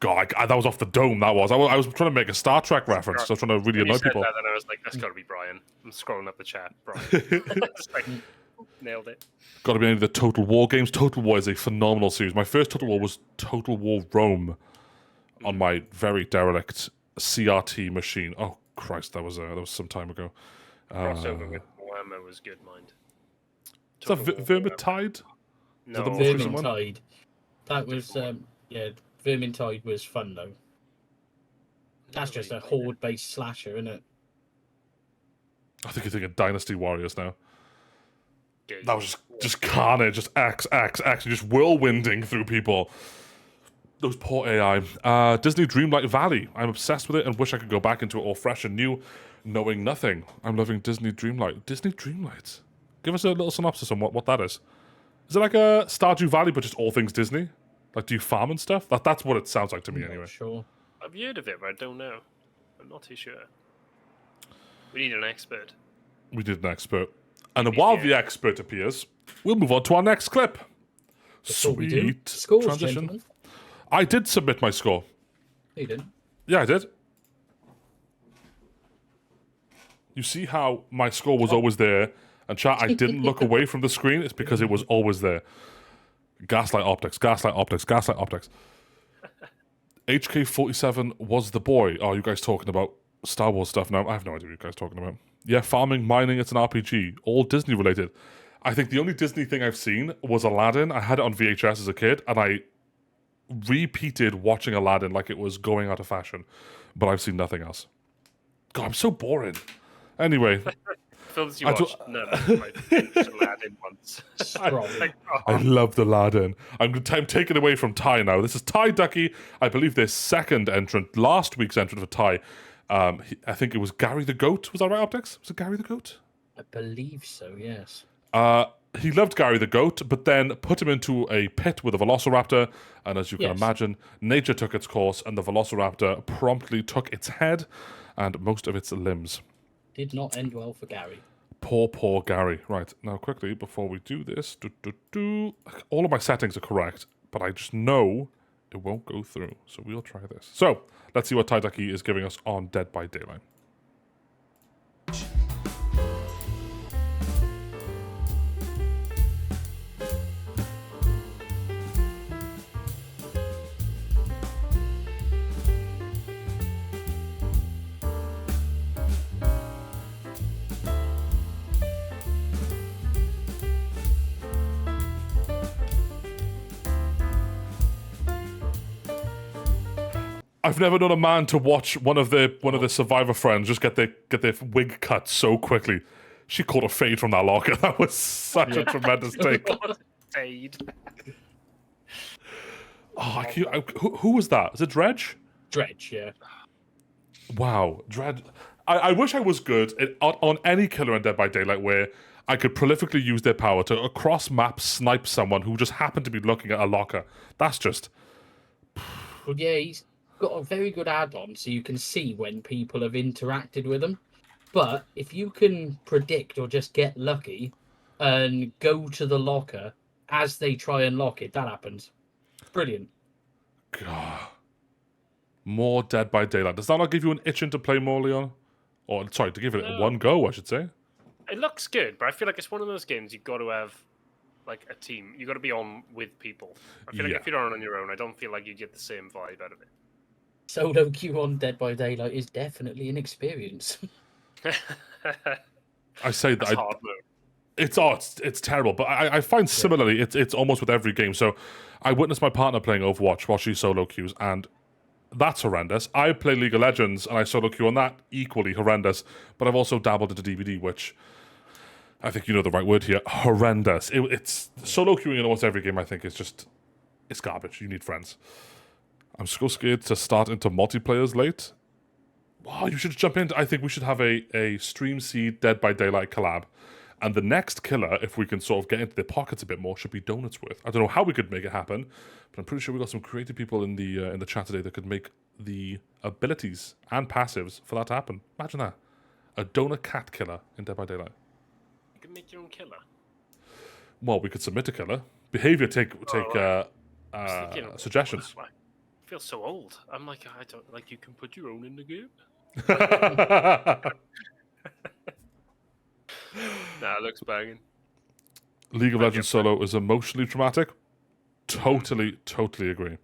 God, that was off the dome, that was. I was trying to make a Star Trek reference. So I was trying to really annoy people. That, then I was like, that's got to be Brian. I'm scrolling up the chat. Brian. Like, nailed it. Got to be any of the Total War games. Total War is a phenomenal series. My first Total War was Total War Rome on my very derelict CRT machine. Oh Christ, that was some time ago. Crossover with Warhammer was good, mind. Is that Vermintide? No, Vermintide. That was Vermintide was fun though. That's just a horde-based slasher, isn't it? I think you're thinking Dynasty Warriors now. That was just carnage, just X, just whirlwinding through people. Those poor AI. Disney Dreamlight Valley. I'm obsessed with it and wish I could go back into it all fresh and new, knowing nothing. I'm loving Disney Dreamlight. Disney Dreamlight. Give us a little synopsis on what that is. Is it like a Stardew Valley, but just all things Disney? Like, do you farm and stuff? That's what it sounds like to me, anyway. Sure. I've heard of it, but I don't know. I'm not too sure. We need an expert. We did an expert. And while the expert appears, we'll move on to our next clip. Before we do, Sweet scores, transition. gentlemen. I did submit my score. You didn't. Yeah, I did. You see how my score was always there, and chat, I didn't look away from the screen? It's because it was always there. Gaslight optics, gaslight optics, gaslight optics. HK47 was the boy. Oh, you guys talking about Star Wars stuff now? I have no idea what you guys talking about. Yeah, farming, mining, it's an RPG. All Disney related. I think the only Disney thing I've seen was Aladdin. I had it on VHS as a kid, and I repeated watching Aladdin like it was going out of fashion. But I've seen nothing else. God, I'm so boring. Anyway. Films you watched? No, I finished Aladdin once. I loved Aladdin. I'm taking away from Ty now. This is Ty Ducky. I believe their second entrant, last week's entrant for Ty. I think it was Gary the Goat. Was that right, Optics? Was it Gary the Goat? I believe so, yes. He loved Gary the Goat, but then put him into a pit with a velociraptor, and as you can imagine, nature took its course, and the velociraptor promptly took its head and most of its limbs. Did not end well for Gary. Poor Gary. Right, now quickly, before we do this, all of my settings are correct, but I just know it won't go through, so we'll try this. So, let's see what Taidaki is giving us on Dead by Daylight. I've never known a man to watch one of the survivor friends just get their wig cut so quickly. She caught a fade from that locker. That was such a tremendous take. Fade. Oh, who was that? Was it Dredge? Dredge, yeah. Wow, Dredge. I wish I was good on any killer in Dead by Daylight where I could prolifically use their power to across map snipe someone who just happened to be looking at a locker. That's just. Well, yeah, he's got a very good add-on, so you can see when people have interacted with them. But if you can predict or just get lucky and go to the locker as they try and lock it, that happens. Brilliant. God. More Dead by Daylight. Does that not give you an itching to play more, Leon? Or, sorry, to give it one go, I should say. It looks good, but I feel like it's one of those games you've got to have like a team. You've got to be on with people. I feel like if you're on your own, I don't feel like you get the same vibe out of it. Solo queue on Dead by Daylight is definitely an experience. I say that it's terrible, but I find similarly it's almost with every game. So I witnessed my partner playing Overwatch while she solo queues, and that's horrendous. I play League of Legends and I solo queue on that, equally horrendous. But I've also dabbled into DVD, which I think you know the right word here, horrendous. It's solo queuing in almost every game. I think it's garbage. You need friends. I'm so scared to start into multiplayers late. Wow, you should jump in. I think we should have a Streamseed Dead by Daylight collab. And the next killer, if we can sort of get into their pockets a bit more, should be Donuts Worth. I don't know how we could make it happen, but I'm pretty sure we got some creative people in the chat today that could make the abilities and passives for that to happen. Imagine that. A donut cat killer in Dead by Daylight. You can make your own killer. Well, we could submit a killer. Behavior take suggestions. I feel so old. I'm like, I don't like. You can put your own in the game. Nah, it looks banging. League of Legends solo is emotionally traumatic. Totally agree.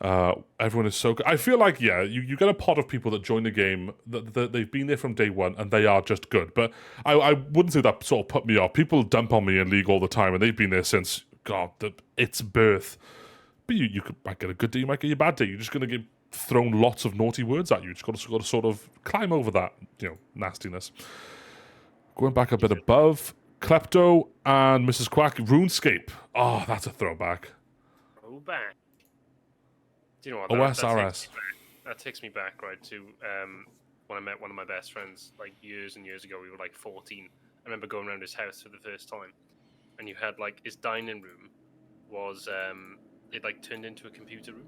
Everyone is so good. I feel like, you get a pot of people that join the game, that they've been there from day one, and they are just good. But I wouldn't say that sort of put me off. People dump on me in League all the time, and they've been there since, its birth. But you might get a good day, you might get a bad day. You're just going to get thrown lots of naughty words at you. You just got to sort of climb over that, nastiness. Going back a bit above, Klepto and Mrs. Quack, RuneScape. Oh, that's a throwback. Throwback. Do you know what? OSRS. That takes me back, right, to when I met one of my best friends, like years and years ago. We were like 14. I remember going around his house for the first time, and you had like his dining room was it like turned into a computer room,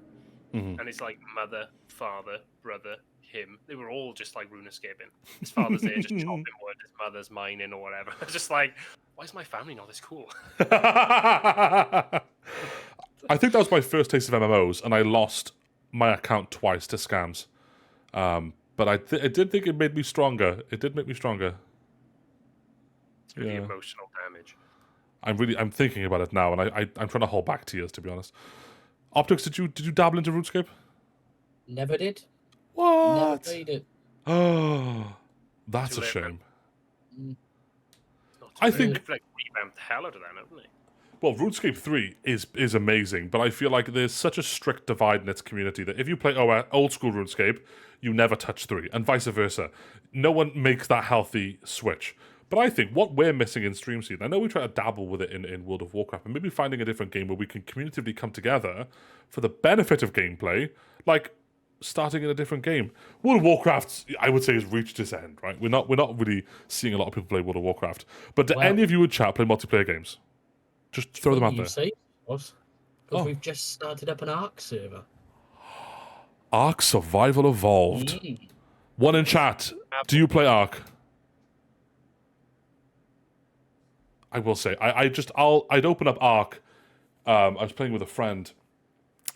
and it's like mother, father, brother, him. They were all just like runescaping. His father's there just chopping wood, his mother's mining or whatever. It's just like, why is my family not this cool? I think that was my first taste of MMOs, and I lost my account twice to scams. But I did think it made me stronger. It did make me stronger. It's really emotional damage. I'm thinking about it now, and I'm trying to hold back tears, to be honest. Optics, did you dabble into RuneScape? Never did. What? Never played it. Oh, that's Too a late, shame. man. I think They've like revamped the hell out of that, haven't they? well, RuneScape 3 is amazing, but I feel like there's such a strict divide in its community that if you play old school RuneScape, you never touch 3, and vice versa. No one makes that healthy switch. But I think what we're missing in Streamseed, I know we try to dabble with it in World of Warcraft, and maybe finding a different game where we can communitively come together for the benefit of gameplay, like starting in a different game. World of Warcraft, I would say, has reached its end, right? We're not really seeing a lot of people play World of Warcraft. But do any of you in chat play multiplayer games? Just throw them out there. Because we've just started up an Ark server. Ark Survival Evolved. One in chat. Do you play Ark? I will say, I'd open up Ark. I was playing with a friend,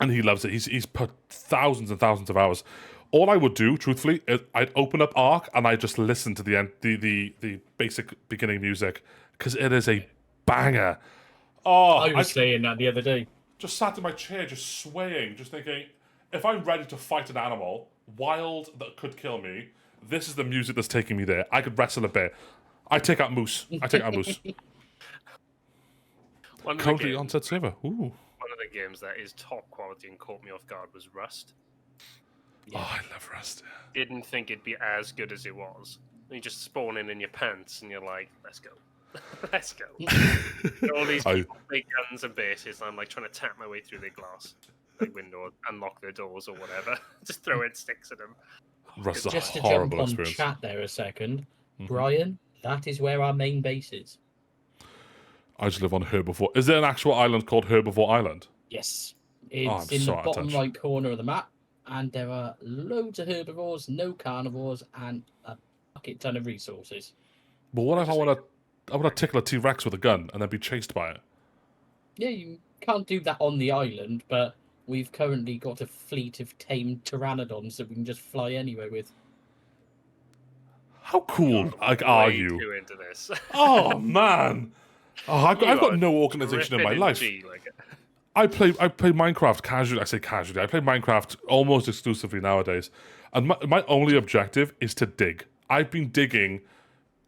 and he loves it. He's put thousands and thousands of hours. All I would do, truthfully, is I'd open up Ark and I just listen to the basic beginning music because it is a banger. Oh, I was saying that the other day. Just sat in my chair, just swaying, just thinking, if I'm ready to fight an animal, wild that could kill me, this is the music that's taking me there. I could wrestle a bear. I take out moose. Currently on said server. Ooh. One of the games that is top quality and caught me off guard was Rust. Yeah. Oh, I love Rust. Yeah. Didn't think it'd be as good as it was. You just spawn in your pants and you're like, let's go. Let's go. All these people, big guns and bases, and I'm like trying to tap my way through their glass, window, unlock their doors or whatever. Just throw in sticks at them. Rust is a Just to horrible jump on experience. chat there a second, Brian, that is where our main base is. I just live on Herbivore. Is there an actual island called Herbivore Island? Yes. It's in the bottom right corner of the map, and there are loads of herbivores, no carnivores, and a bucket ton of resources. But what if I want to tickle a T-Rex with a gun and then be chased by it? Yeah, you can't do that on the island, but we've currently got a fleet of tamed pteranodons that we can just fly anywhere with. How cool are you? Too into this. Oh man! Oh, I've got no organization in my life. I play Minecraft casually. I say casually. I play Minecraft almost exclusively nowadays, and my only objective is to dig. I've been digging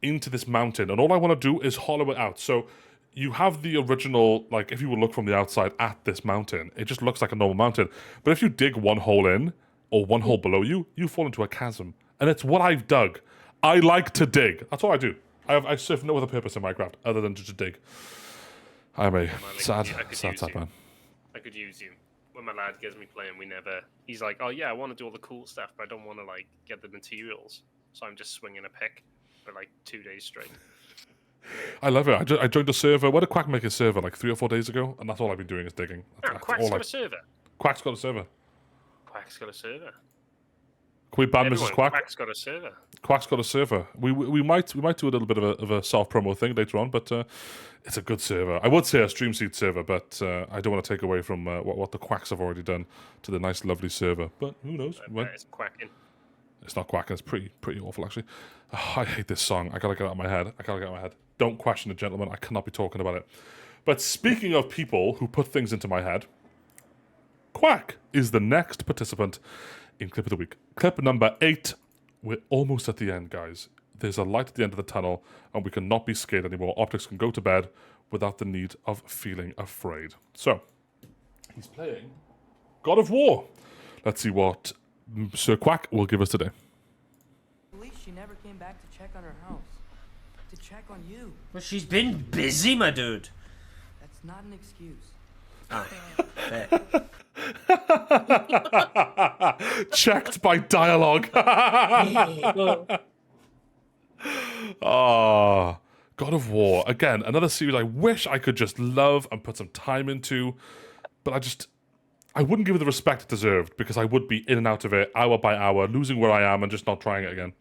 into this mountain, and all I want to do is hollow it out. So you have the original, like if you would look from the outside at this mountain, it just looks like a normal mountain. But if you dig one hole in or one hole below you, you fall into a chasm, and it's what I've dug. I like to dig. That's all I do. I serve no other purpose in Minecraft other than just to dig. I'm a sad man. I could use you. When my lad gets me playing, he's like, oh yeah, I want to do all the cool stuff, but I don't want to like get the materials. So I'm just swinging a pick for like 2 days straight. I love it. I joined a server. What did Quack make a server like 3 or 4 days ago? And that's all I've been doing is digging. Quack's got a server. Quack's got a server. Quack's got a server. Can we ban Mrs. Quack? Quack's got a server. Quack's got a server. We might do a little bit of a self promo thing later on, but it's a good server. I would say a Streamseed server, but I don't want to take away from what the Quacks have already done to the nice, lovely server. But who knows? It's quacking. It's not quacking. It's pretty awful, actually. Oh, I hate this song. I gotta get it out of my head. Don't question it, gentlemen. I cannot be talking about it. But speaking of people who put things into my head, Quack is the next participant in Clip of the Week. Clip number 8. We're almost at the end, guys. There's a light at the end of the tunnel, and we cannot be scared anymore. Optics can go to bed without the need of feeling afraid. So, he's playing God of War. Let's see what Sir Quack will give us today. At least she never came back to check on her house. To check on you. Well, she's been busy, my dude. That's not an excuse. Oh, fair. Checked by dialogue. Oh, God of War. Again, another series I wish I could just love and put some time into, but I wouldn't give it the respect it deserved because I would be in and out of it hour by hour, losing where I am and just not trying it again.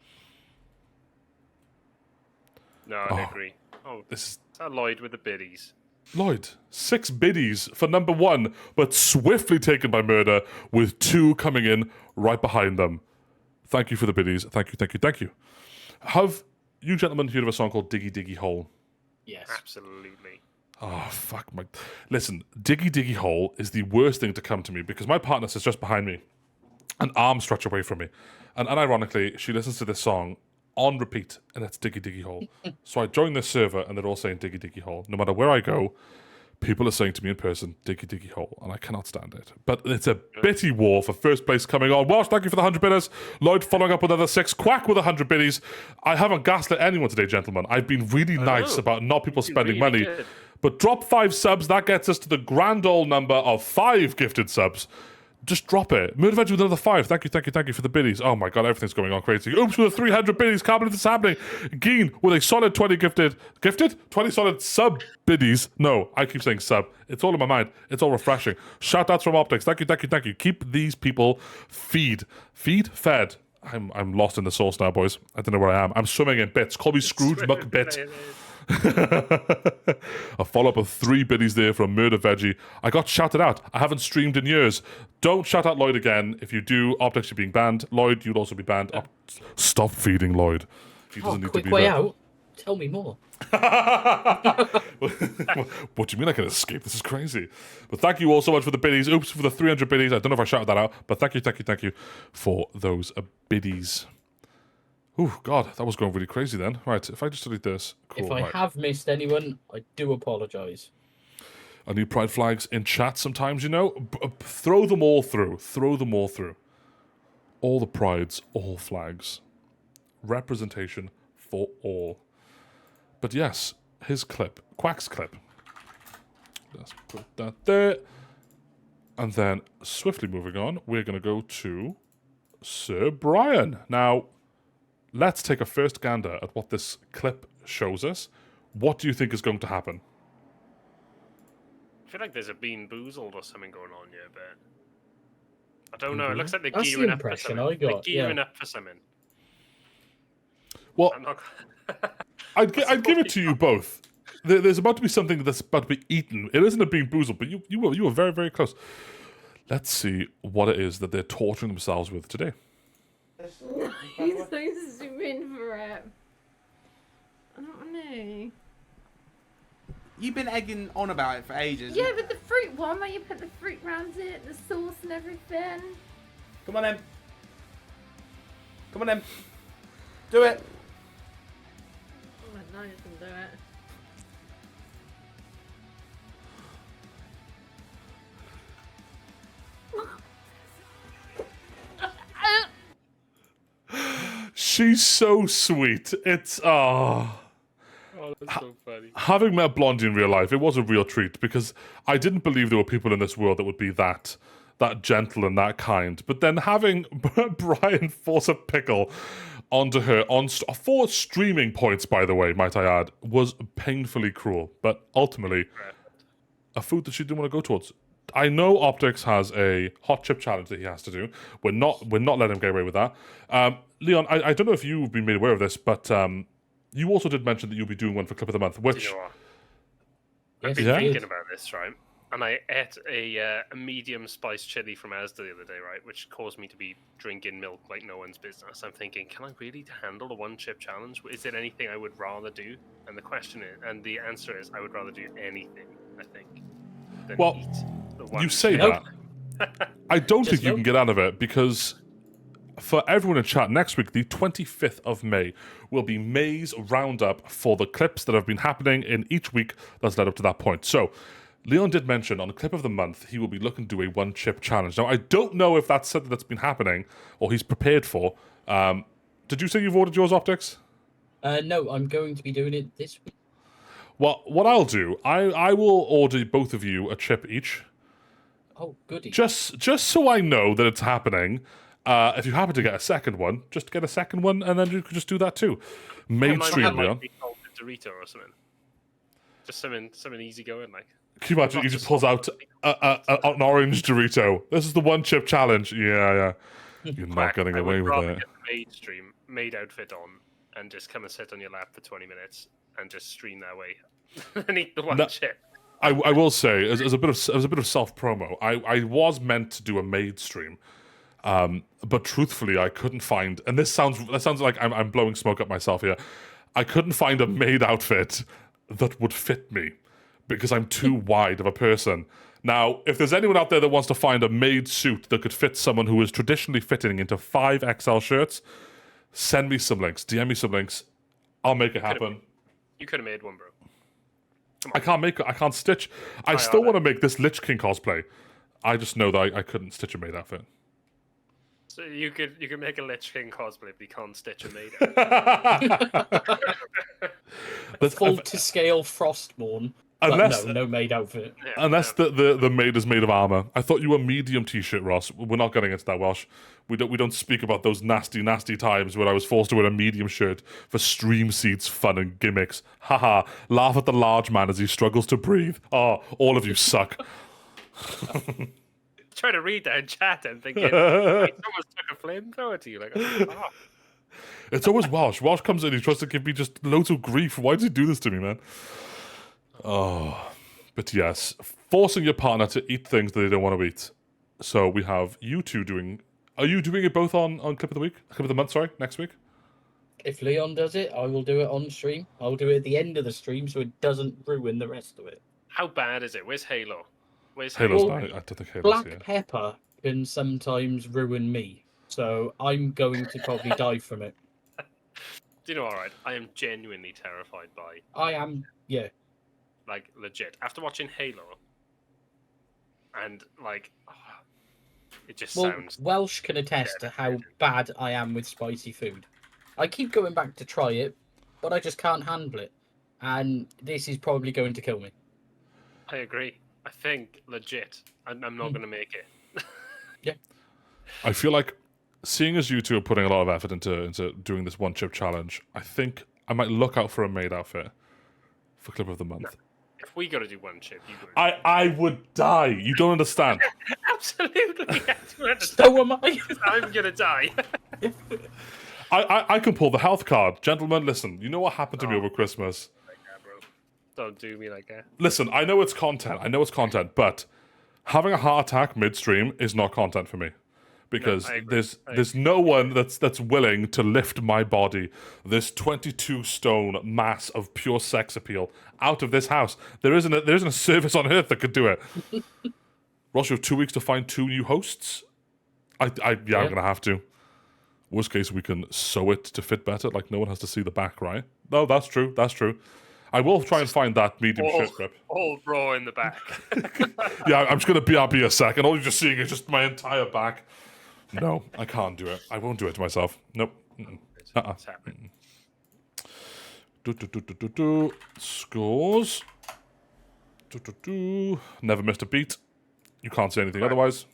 No, I agree. Oh, this is Lloyd with the biddies. Lloyd, 6 biddies for number 1, but swiftly taken by Murder, with 2 coming in right behind them. Thank you for the biddies. Thank you, thank you, thank you. Have you gentlemen heard of a song called Diggy Diggy Hole? Yes. Absolutely. Oh, fuck my... Listen, Diggy Diggy Hole is the worst thing to come to me because my partner sits just behind me, an arm stretch away from me. And unironically, she listens to this song on repeat, and it's Diggy Diggy Hole. So I join this server, and they're all saying Diggy Diggy Hole. No matter where I go, people are saying to me in person, Diggy Diggy Hole, and I cannot stand it. But it's a bitty war for first place coming on. Welsh, thank you for the 100 bidders. Lloyd following up with another 6. Quack with 100 biddies. I haven't gaslit anyone today, gentlemen. I've been really nice about not people spending money. Good. But drop 5 subs, that gets us to the grand old number of 5 gifted subs. Just drop it. Murder Veg with another 5. Thank you, thank you, thank you for the biddies. Oh my god, everything's going on crazy. Oops with the 300 biddies. Can't believe this is happening. Geen with a solid 20 gifted? 20 solid sub biddies. No, I keep saying sub. It's all in my mind. It's all refreshing. Shout outs from Optics. Thank you, thank you, thank you. Keep these people fed. I'm lost in the sauce now, boys. I don't know where I am. I'm swimming in bits. Call me Scrooge McBit. A follow-up of 3 biddies there from Murder Veggie. I got shouted out. I haven't streamed in years. Don't shout out Lloyd again. If you do, Optics, you're being banned. Lloyd, you'll also be banned. Stop feeding Lloyd. He doesn't need quick to be way there. out. Tell me more. What do you mean I can escape? This is crazy. But thank you all so much for the biddies. Oops for the 300 biddies. I don't know if I shouted that out, but thank you for those biddies. Oh, God, that was going really crazy then. Right, if I just delete this. Cool, If I have missed anyone, I do apologise. I need pride flags in chat sometimes, you know. Throw them all through. Throw them all through. All the prides, all flags. Representation for all. But yes, his clip. Quack's clip. Let's put that there. And then, swiftly moving on, we're going to go to Sir Brian. Now, let's take a first gander at what this clip shows us. What do you think is going to happen? I feel like there's a Bean Boozled or something going on here, but I don't know. It looks like they're That's the gearing up for impression something. I got, They're gearing up for something. Well, I'm not... I'd give it to you both. There's about to be something that's about to be eaten. It isn't a Bean Boozled, but you were very, very close. Let's see what it is that they're torturing themselves with today. He's so zoom in for it. I don't know. You've been egging on about it for ages. Yeah, but the fruit one where you put the fruit round it, the sauce and everything. Come on, Em. Come on, Em. Do it. Oh, no, you can do it. She's so sweet. It's Oh, that's so funny. having met Blondie in real life, it was a real treat because I didn't believe there were people in this world that would be that gentle and that kind. But then having Brian force a pickle onto her for streaming points, by the way, might I add, was painfully cruel. But ultimately, a food that she didn't want to go towards. I know Optics has a hot chip challenge that he has to do. We're not letting him get away with that. Leon, I don't know if you've been made aware of this, but you also did mention that you'll be doing one for Clip of the Month, which... You know what? I've been thinking about this, right? And I ate a medium spiced chili from Asda the other day, right? Which caused me to be drinking milk like no one's business. I'm thinking, can I really handle the one chip challenge? Is there anything I would rather do? And the answer is, I would rather do anything, I think, than eat the one you say chip. that. I don't think you can get out of it because for everyone in chat, next week, the 25th of May, will be May's roundup for the clips that have been happening in each week that's led up to that point. So, Leon did mention on Clip of the Month, he will be looking to do a one-chip challenge. Now, I don't know if that's something that's been happening or he's prepared for. Did you say you've ordered yours, Optics? No, I'm going to be doing it this week. Well, what I'll do, I will order both of you a chip each. Oh, goody. Just so I know that it's happening. If you happen to get a second one, just get a second one, and then you could just do that too. Mainstream, Leon. Dorito or something. Just something easy going, like. Can you imagine? He just pulls out an orange Dorito. This is the one chip challenge. Yeah. You're not getting away with it. Get the maid outfit on, and just come and sit on your lap for 20 minutes and just stream that way and eat the one chip. I will say, as a bit of self promo, I was meant to do a maid stream, but truthfully, I couldn't find. And that sounds like I'm blowing smoke up myself here. I couldn't find a maid outfit that would fit me because I'm too wide of a person. Now, if there's anyone out there that wants to find a maid suit that could fit someone who is traditionally fitting into 5XL shirts, send me some links. DM me some links. I'll make it happen. You could have made one, bro. I can't stitch. I still want to make this Lich King cosplay. I just know that I couldn't stitch a maid outfit. So you could make a Lich King cosplay, but you can't stitch a maid outfit. Full to scale Frostmourne. Unless no maid outfit. Yeah, unless the maid is made of armor. I thought you were medium t-shirt, Ross. We're not getting into that, Welsh. We don't speak about those nasty times when I was forced to wear a medium shirt for Streamseed's fun and gimmicks. Haha, laugh at the large man as he struggles to breathe. Oh, all of you suck. Trying to read that in chat and thinking, someone took a flamethrower to you. Like, oh. It's always Welsh. Welsh comes in, he tries to give me just loads of grief. Why does he do this to me, man? Oh, but yes, forcing your partner to eat things that they don't want to eat. So we have you two doing. Are you doing it both on Clip of the Week? Clip of the Month, sorry, next week? If Leon does it, I will do it on stream. I'll do it at the end of the stream so it doesn't ruin the rest of it. How bad is it? Where's Halo? Halo's bad. I don't think Halo's Black here. pepper can sometimes ruin me, so I'm going to probably die from it. Do you know, alright, I am genuinely terrified by... I am, yeah. Like, legit. After watching Halo, and, like, it just sounds... Welsh can attest to how bad I am with spicy food. I keep going back to try it, but I just can't handle it. And this is probably going to kill me. I agree. I think, legit, I'm not going to make it. Yeah. I feel like, seeing as you two are putting a lot of effort into doing this one chip challenge, I think I might look out for a maid outfit for Clip of the Month. No. If we got to do one chip, you go. I would die. You don't understand. Absolutely. I do understand. So am I. I'm going to die. I can pull the health card. Gentlemen, listen, you know what happened to me over Christmas? Like that, bro. Don't do me like that. Listen, I know it's content, but having a heart attack midstream is not content for me. Because there's no one that's willing to lift my body, this 22 stone mass of pure sex appeal, out of this house. There isn't a service on earth that could do it. Ross, you have 2 weeks to find 2 new hosts. I'm gonna have to. Worst case, we can sew it to fit better. Like no one has to see the back, right? No, that's true. I will try and find that medium shirt grip. All raw in the back. Yeah, I'm just gonna BRB a sec, and all you're just seeing is just my entire back. No, I can't do it. I won't do it to myself. Nope. It's happening. Scores. Never missed a beat. You can't say anything otherwise.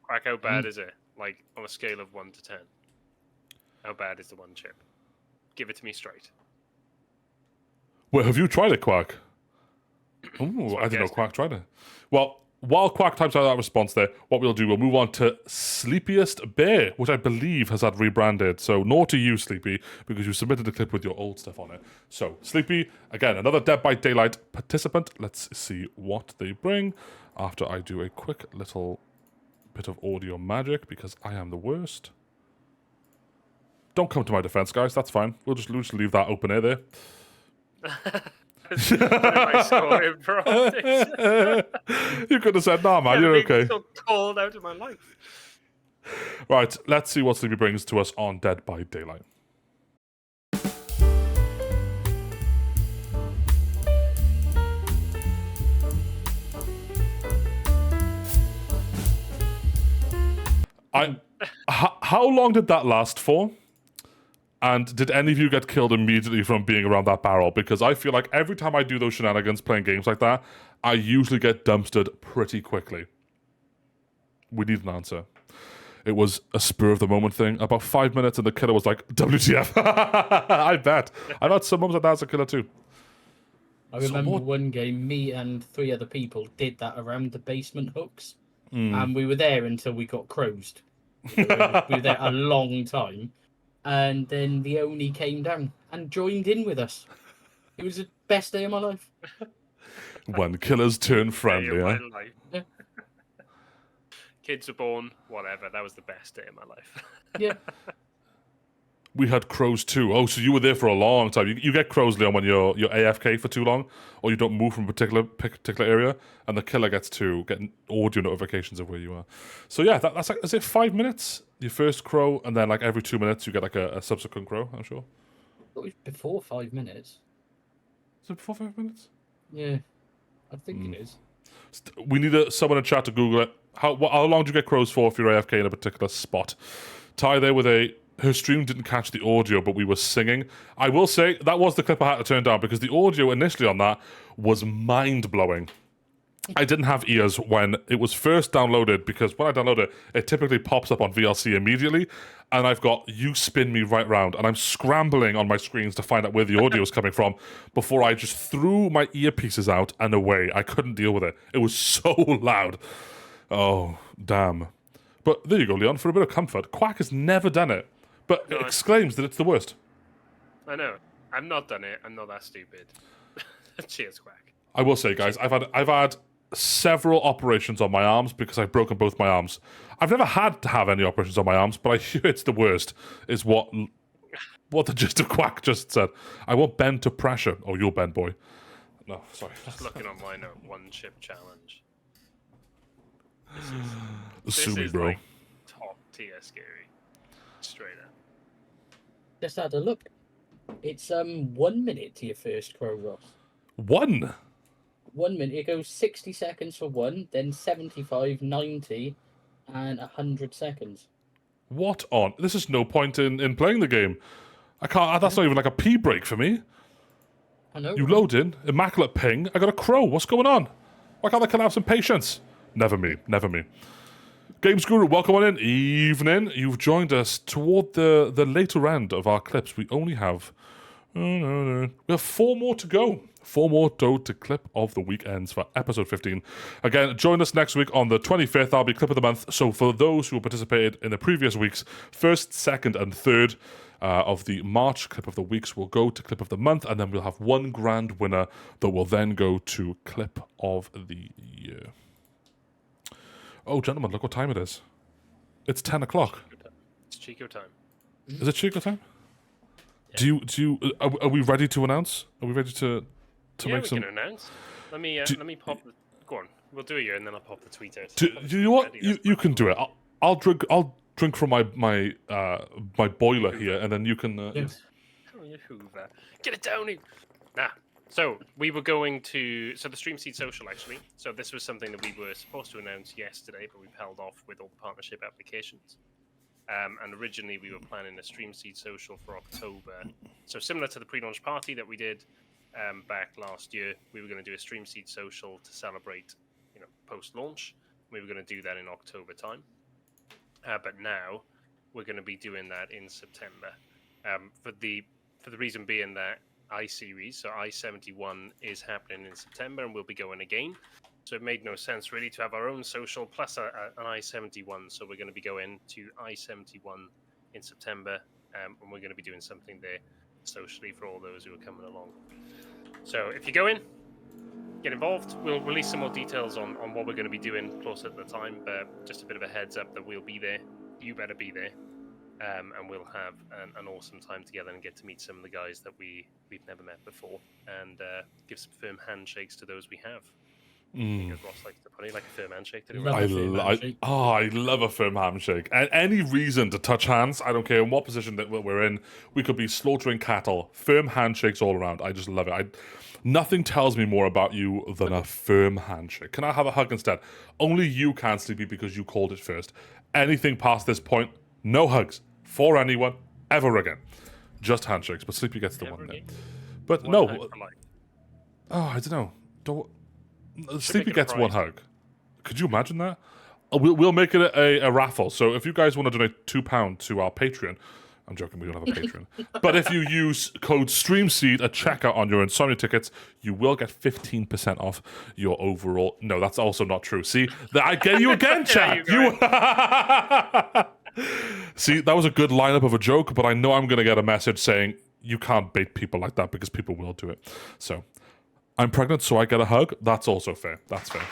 Quack, how bad is it? Like, on a scale of 1 to 10. How bad is the one chip? Give it to me straight. Well, have you tried it, Quack? Ooh, I didn't know Quack tried it. Well, while Quack types out that response there, what we'll do, we'll move on to Sleepiest Bear, which I believe has had rebranded. So, nor to you, Sleepy, because you submitted a clip with your old stuff on it. So, Sleepy, again, another Dead by Daylight participant. Let's see what they bring after I do a quick little bit of audio magic, because I am the worst. Don't come to my defense, guys. That's fine. We'll just leave that open air there. You could have said, nah, man, you're okay. So cold out of my life. Right, let's see what Sleepy brings to us on Dead by Daylight. How long did that last for? And did any of you get killed immediately from being around that barrel? Because I feel like every time I do those shenanigans playing games like that, I usually get dumpstered pretty quickly. We need an answer. It was a spur-of-the-moment thing. About 5 minutes and the killer was like, WTF. I bet. I've had some moments like that as a killer too. I remember one game, me and 3 other people did that around the basement hooks, and we were there until we got crowsed. We were there a long time, and then the Oni came down and joined in with us. It was the best day of my life. When killers turn friendly, Day huh? of my life. Yeah. Kids were born, whatever. That was the best day of my life. Yeah. We had crows too. Oh, so you were there for a long time. You get crows, Leon, when you're AFK for too long, or you don't move from a particular area, and the killer gets to get audio notifications of where you are. So yeah, that's like, is it 5 minutes? Your first crow, and then like every 2 minutes you get like a subsequent crow, I'm sure. It was before 5 minutes. Is it before 5 minutes? Yeah, I think it is. We need someone in chat to Google it. How long do you get crows for if you're AFK in a particular spot? Ty there with her stream didn't catch the audio, but we were singing. I will say, that was the clip I had to turn down, because the audio initially on that was mind-blowing. I didn't have ears when it was first downloaded, because when I download it, it typically pops up on VLC immediately, and I've got "You Spin Me Right Round," and I'm scrambling on my screens to find out where the audio is coming from before I just threw my earpieces out and away. I couldn't deal with it. It was so loud. Oh, damn. But there you go, Leon, for a bit of comfort. Quack has never done it, but No, exclaims that it's the worst. I know. I've not done it. I'm not that stupid. Cheers, Quack. I will say, guys, I've had several operations on my arms because I've broken both my arms. I've never had to have any operations on my arms, but I hear it's the worst, is what the gist of Quack just said. I won't bend to pressure. Oh, you'll bend, boy. No, sorry. Just looking on my note, 1 chip challenge. Sue me, is bro. like top tier scary. Straight up. Just had a look. It's 1 minute to your first crow, Ross. 1? 1 minute. It goes 60 seconds for 1, then 75, 90, and 100 seconds. What on? This is no point in playing the game. I can't. That's not even like a pee break for me. I know. You load in, immaculate ping. I got a crow. What's going on? Why can't I have some patience? Never me. Never me. Games Guru, welcome on in. Evening. You've joined us toward the later end of our clips. We only have... we have 4 more to go. 4 more to clip of the weekends for episode 15. Again, join us next week on the 25th. That'll be clip of the month. So for those who participated in the previous weeks, 1st, 2nd, and 3rd of the March clip of the weeks will go to clip of the month, and then we'll have 1 grand winner that will then go to clip of the year. Oh, gentlemen, look what time it is. It's 10 o'clock. It's Chico time. Is it Chico time? Yeah. Are we ready to announce? Are we ready to make some... we can announce. Let me pop the... Go on. We'll do it here, and then I'll pop the tweet out. Do you know what? You can do it. I'll drink from my boiler here, and then you can... Yes. Oh, you Hoover. Get it down here! Nah. So, we were going to... So, the Streamseed Social, actually. So, this was something that we were supposed to announce yesterday, but we've held off with all the partnership applications. And originally, we were planning a Streamseed Social for October. So, similar to the pre-launch party that we did back last year, we were going to do a Streamseed Social to celebrate, post-launch. We were going to do that in October time. But now, we're going to be doing that in September. For the reason being that I-Series, so I-71 is happening in September, and we'll be going again. So it made no sense really to have our own social plus an I-71. So we're going to be going to I-71 in September, and we're going to be doing something there socially for all those who are coming along. So if you go in, get involved. We'll release some more details on what we're going to be doing closer at the time, but just a bit of a heads up that we'll be there. You better be there. And we'll have an awesome time together and get to meet some of the guys that we've never met before, and give some firm handshakes to those we have. Because Ross likes to put it like a firm handshake. I love a firm handshake. And any reason to touch hands, I don't care in what position that we're in. We could be slaughtering cattle. Firm handshakes all around. I just love it. Nothing tells me more about you than a firm handshake. Can I have a hug instead? Only you can, Sleepy, because you called it first. Anything past this point, no hugs for anyone ever again. Just handshakes. But Sleepy gets the one there. But no. I don't know. Sleepy gets one hug. Could you imagine that? We'll make it a raffle. So if you guys want to donate £2 to our Patreon, I'm joking, we don't have a Patreon. But if you use code STREAMSEED at checkout on your Insomnia tickets, you will get 15% off your overall... No, that's also not true. See, I get you again, chat. See, that was a good lineup of a joke, but I know I'm going to get a message saying you can't bait people like that because people will do it. So, I'm pregnant, so I get a hug. That's also fair. That's fair.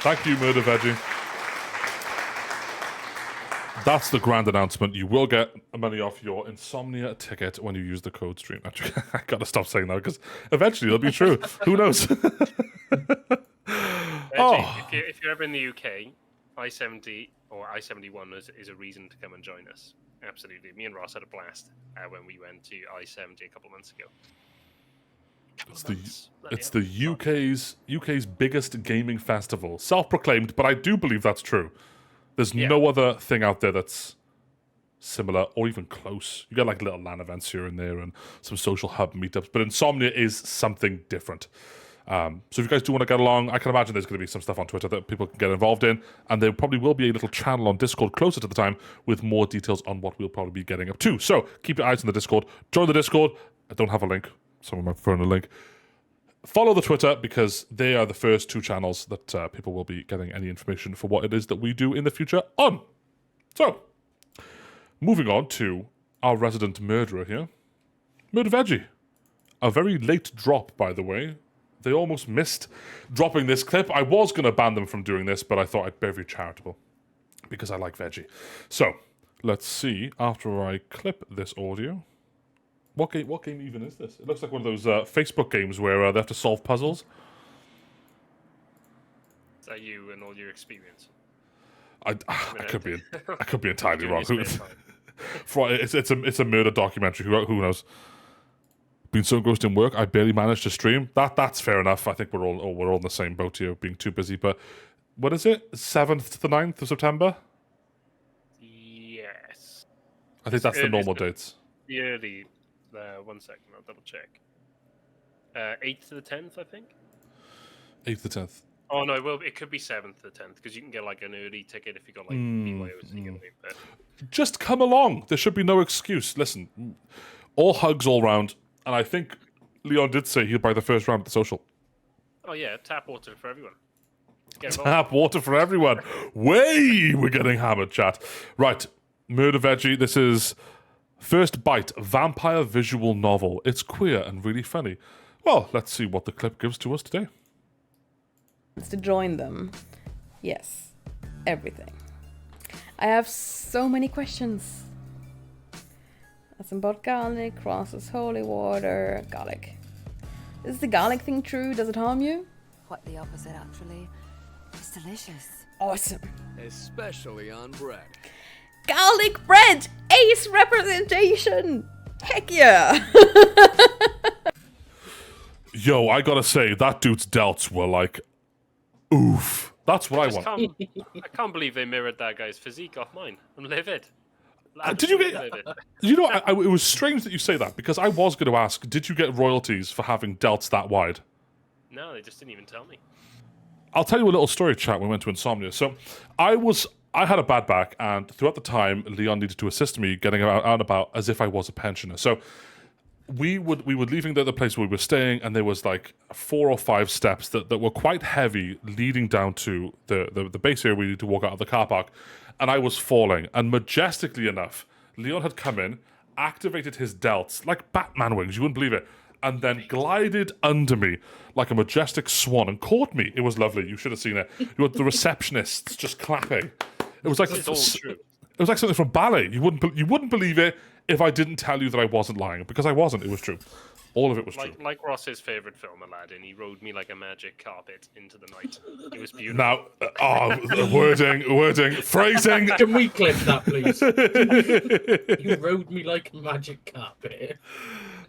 Thank you, Murder Veggie. That's the grand announcement. You will get money off your Insomnia ticket when you use the code STREAM. Actually, I gotta stop saying that because eventually it'll be true. Who knows? If you're ever in the UK, I-70 or I-71 is a reason to come and join us. Absolutely. Me and Ross had a blast when we went to I-70 a couple of months ago. It's the UK's biggest gaming festival. Self-proclaimed, but I do believe that's true. There's no other thing out there that's similar or even close. You get like little LAN events here and there and some social hub meetups, but Insomnia is something different. So if you guys do want to get along, I can imagine there's going to be some stuff on Twitter that people can get involved in, and there probably will be a little channel on Discord closer to the time with more details on what we'll probably be getting up to. So keep your eyes on the Discord. Join the Discord. I don't have a link. Someone might prefer a link. Follow the Twitter because they are the first two channels that people will be getting any information for what it is that we do in the future on. So, moving on to our resident murderer here. Murder Veggie. A very late drop, by the way. They almost missed dropping this clip. I was going to ban them from doing this, but I thought I'd be very charitable because I like Veggie. So, let's see, after I clip this audio... What game even is this? It looks like one of those Facebook games where they have to solve puzzles. Is that you and all your experience? I could be entirely wrong. It's a murder documentary. Who knows? Been so engrossed in work, I barely managed to stream. That's fair enough. I think we're all in the same boat here, being too busy. But what is it? 7th to the 9th of September? Yes. I think that's the normal dates. The early. 1 second, I'll double check. 8th to the 10th, I think. 8th to 10th. Oh no, it could be 7th to the 10th because you can get like an early ticket if you got like BYOC. But... Just come along. There should be no excuse. Listen, all hugs all round, and I think Leon did say he'll buy the first round at the social. Oh yeah, tap water for everyone. Tap water for everyone. We're getting hammered, chat. Right, Murder Veggie. This is. First Bite, vampire visual novel. It's queer and really funny. Well, let's see what the clip gives to us today. To join them. Yes. Everything. I have so many questions. Some about garlic, crosses holy water, garlic. Is the garlic thing true? Does it harm you? Quite the opposite, actually. It's delicious. Awesome. Especially on bread. Garlic bread! Ace representation! Heck yeah! Yo, I gotta say, that dude's delts were like, oof. That's what I want. I can't believe they mirrored that guy's physique off mine. I'm livid. Did you get... You know, it was strange that you say that, because I was going to ask, did you get royalties for having delts that wide? No, they just didn't even tell me. I'll tell you a little story, chat, when we went to Insomnia. So, I had a bad back, and throughout the time, Leon needed to assist me getting out and about as if I was a pensioner. So we were leaving the place where we were staying, and there was like 4 or 5 steps that were quite heavy leading down to the base area. We needed to walk out of the car park, and I was falling. And majestically enough, Leon had come in, activated his delts like Batman wings, you wouldn't believe it, and then glided under me like a majestic swan and caught me. It was lovely. You should have seen it. You had the receptionists just clapping. It was like it was like something from ballet. You wouldn't believe it if I didn't tell you that I wasn't lying, because I wasn't. It was true. All of it was true. Like Ross's favorite film, Aladdin. He rode me like a magic carpet into the night. It was beautiful. Now, wording, phrasing. Can we clip that, please? You rode me like a magic carpet.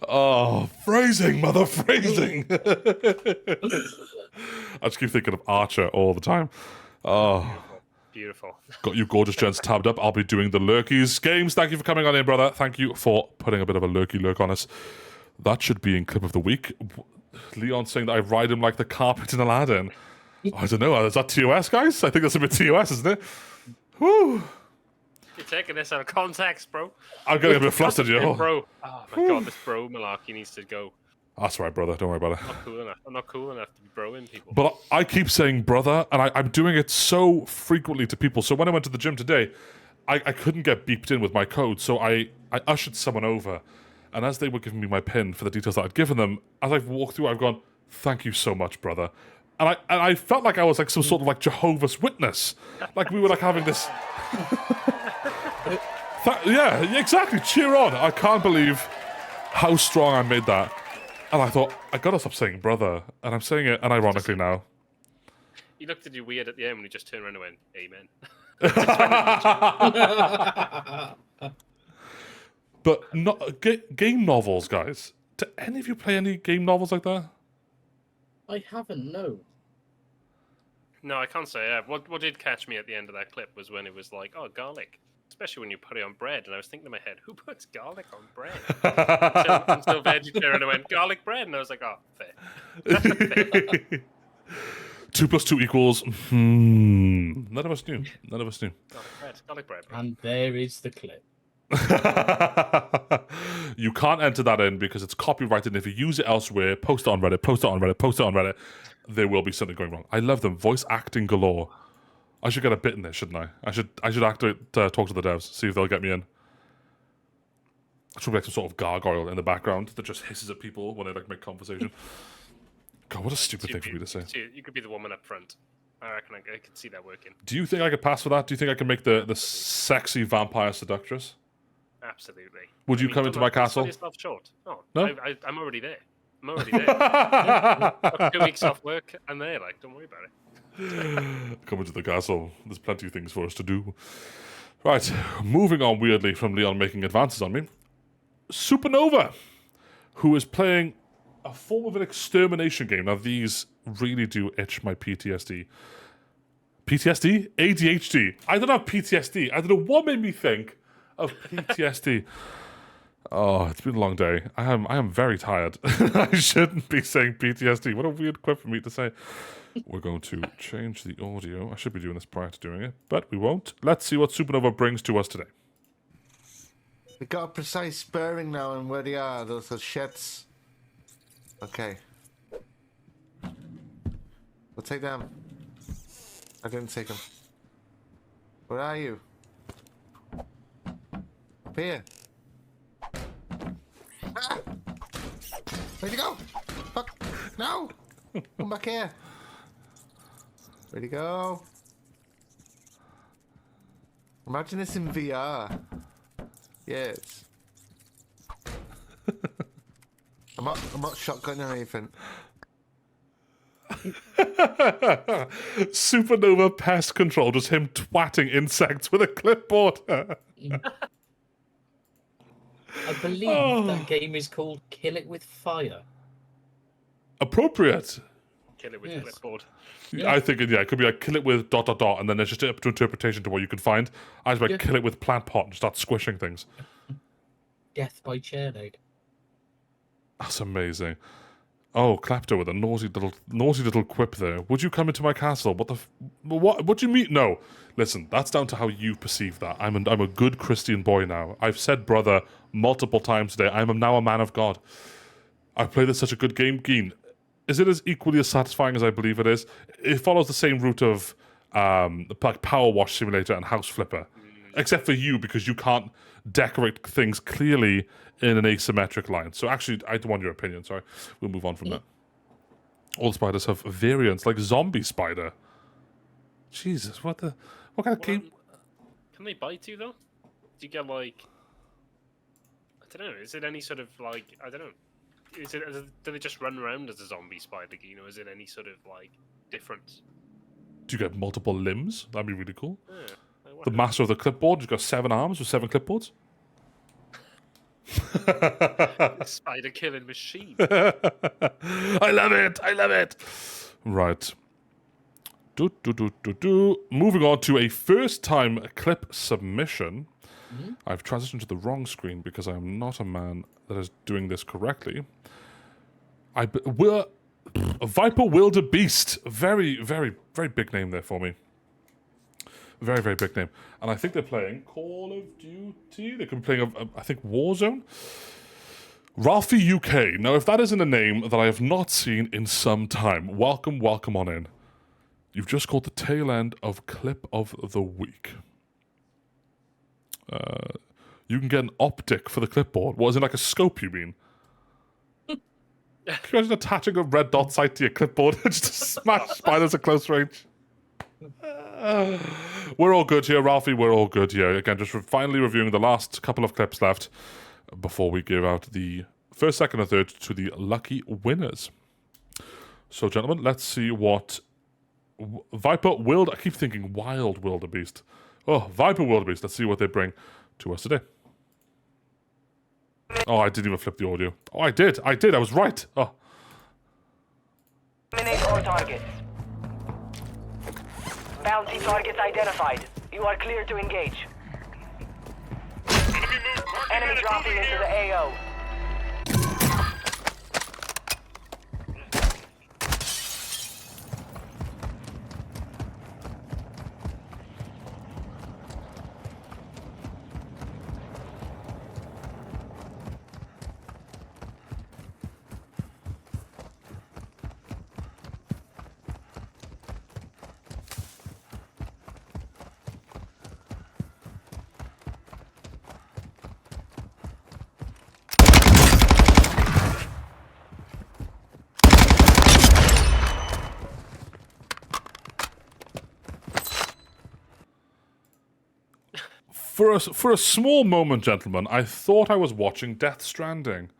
Oh, phrasing, mother, phrasing. I just keep thinking of Archer all the time. Oh. Beautiful. Got you gorgeous gents tabbed up. I'll be doing the lurkies. Games, thank you for coming on in, brother. Thank you for putting a bit of a lurky lurk on us. That should be in clip of the week. Leon saying that I ride him like the carpet in Aladdin. I don't know. Is that TOS, guys? I think that's a bit TOS, isn't it? Whew. You're taking this out of context, bro. I'm getting a bit flustered, yo. Bro. Oh my god, this bro malarkey needs to go. That's right, brother. Don't worry about it. I'm not cool enough. I'm not cool enough to be broing people. But I keep saying brother, and I'm doing it so frequently to people. So when I went to the gym today, I couldn't get beeped in with my code, so I ushered someone over. And as they were giving me my PIN for the details that I'd given them, as I've walked through, I've gone, thank you so much, brother. And I felt like I was like some sort of like Jehovah's Witness. Like we were like having this... yeah, exactly. Cheer on. I can't believe how strong I made that. And I thought, I gotta stop saying brother. And I'm saying it unironically now. He looked at you weird at the end when he just turned around and went, amen. But not game novels, guys. Do any of you play any game novels like that? I haven't, no. No, I can't say I have. What did catch me at the end of that clip was when it was like, oh, garlic. Especially when you put it on bread. And I was thinking in my head, who puts garlic on bread? until vegetarian and I went, garlic bread. And I was like, oh, fair. 2 + 2 equals... None of us knew. Garlic bread, bro. And there is the clip. You can't enter that in because it's copyrighted. If you use it elsewhere, post it on Reddit, post it on Reddit, post it on Reddit, there will be something going wrong. I love them. Voice acting galore. I should get a bit in this, shouldn't I? I should talk to the devs, see if they'll get me in. I should be like some sort of gargoyle in the background that just hisses at people when they like make conversation. God, what a stupid thing for me to say. You could be the woman up front. I reckon I could see that working. Do you think I could pass for that? Do you think I can make the sexy vampire seductress? Absolutely. Would you come into my castle? Yourself short. Oh, no? I'm already there. I'm already there. Got 2 weeks off work and there, like, don't worry about it. Come into the castle. There's plenty of things for us to do. Right, moving on weirdly from Leon making advances on me. Supernova, who is playing a form of an extermination game. Now, these really do itch my PTSD. PTSD? ADHD. I don't have PTSD. I don't know what made me think of PTSD. Oh, it's been a long day. I am very tired. I shouldn't be saying PTSD. What a weird quip for me to say. We're going to change the audio. I should be doing this prior to doing it, but we won't. Let's see what Supernova brings to us today. We got a precise bearing now on where they are, those sheds. Okay. We'll take them. I didn't take them. Where are you? Up here. Ah! Where'd you go? Fuck! No! Come back here. Where'd you go? Imagine this in VR. Yes. I'm not shotgunning or anything. Supernova pest control, just him twatting insects with a clipboard. I believe that game is called Kill It With Fire. Appropriate. Kill it with a clipboard. Yeah. I think it could be like kill it with ... and then there's just up to interpretation to what you can find. I was like kill it with plant pot and start squishing things. Death by chairload. That's amazing. Oh, Klepto with a naughty little quip there. Would you come into my castle? What do you mean? No. Listen, that's down to how you perceive that. I'm a good Christian boy now. I've said brother multiple times today. I'm now a man of God. I've played this such a good game. Geen, is it as equally as satisfying as I believe it is? It follows the same route of like Power Wash Simulator and House Flipper. Except for you, because you can't decorate things clearly in an asymmetric line. So actually, I don't want your opinion, sorry. We'll move on from that. All spiders have variants, like Zombie Spider. Jesus, what kind of game? Can they bite you, though? Do you get, like... I don't know, is it any sort of, like... I don't know. Do they just run around as a zombie spider, you know? Is it any sort of, like, difference? Do you get multiple limbs? That'd be really cool. Yeah. The master of the clipboard has got 7 arms with 7 clipboards. Spider killing machine. I love it. Right. Moving on to a first-time clip submission. I've transitioned to the wrong screen because I am not a man that is doing this correctly. Viper Wildebeest. Very, very, very big name there for me. Very, very big name. And I think they're playing Call of Duty. They could be playing, I think, Warzone. Ralphie UK. Now, if that isn't a name that I have not seen in some time, welcome, welcome on in. You've just caught the tail end of Clip of the Week. You can get an optic for the clipboard. What, is it like a scope, you mean? Can you imagine attaching a red dot sight to your clipboard and just smash spiders at close range? We're all good here, Ralphie. We're all good here. Again, just finally reviewing the last couple of clips left before we give out the first, second, and third to the lucky winners. So, gentlemen, let's see what Viper I keep thinking Wild Wildebeest. Oh, Viper Wildebeest. Let's see what they bring to us today. Oh, I didn't even flip the audio. Oh, I did. I was right. Oh. Eliminate all targets. Bounty targets identified. You are clear to engage. Enemy dropping into the AO. For a small moment, gentlemen, I thought I was watching Death Stranding.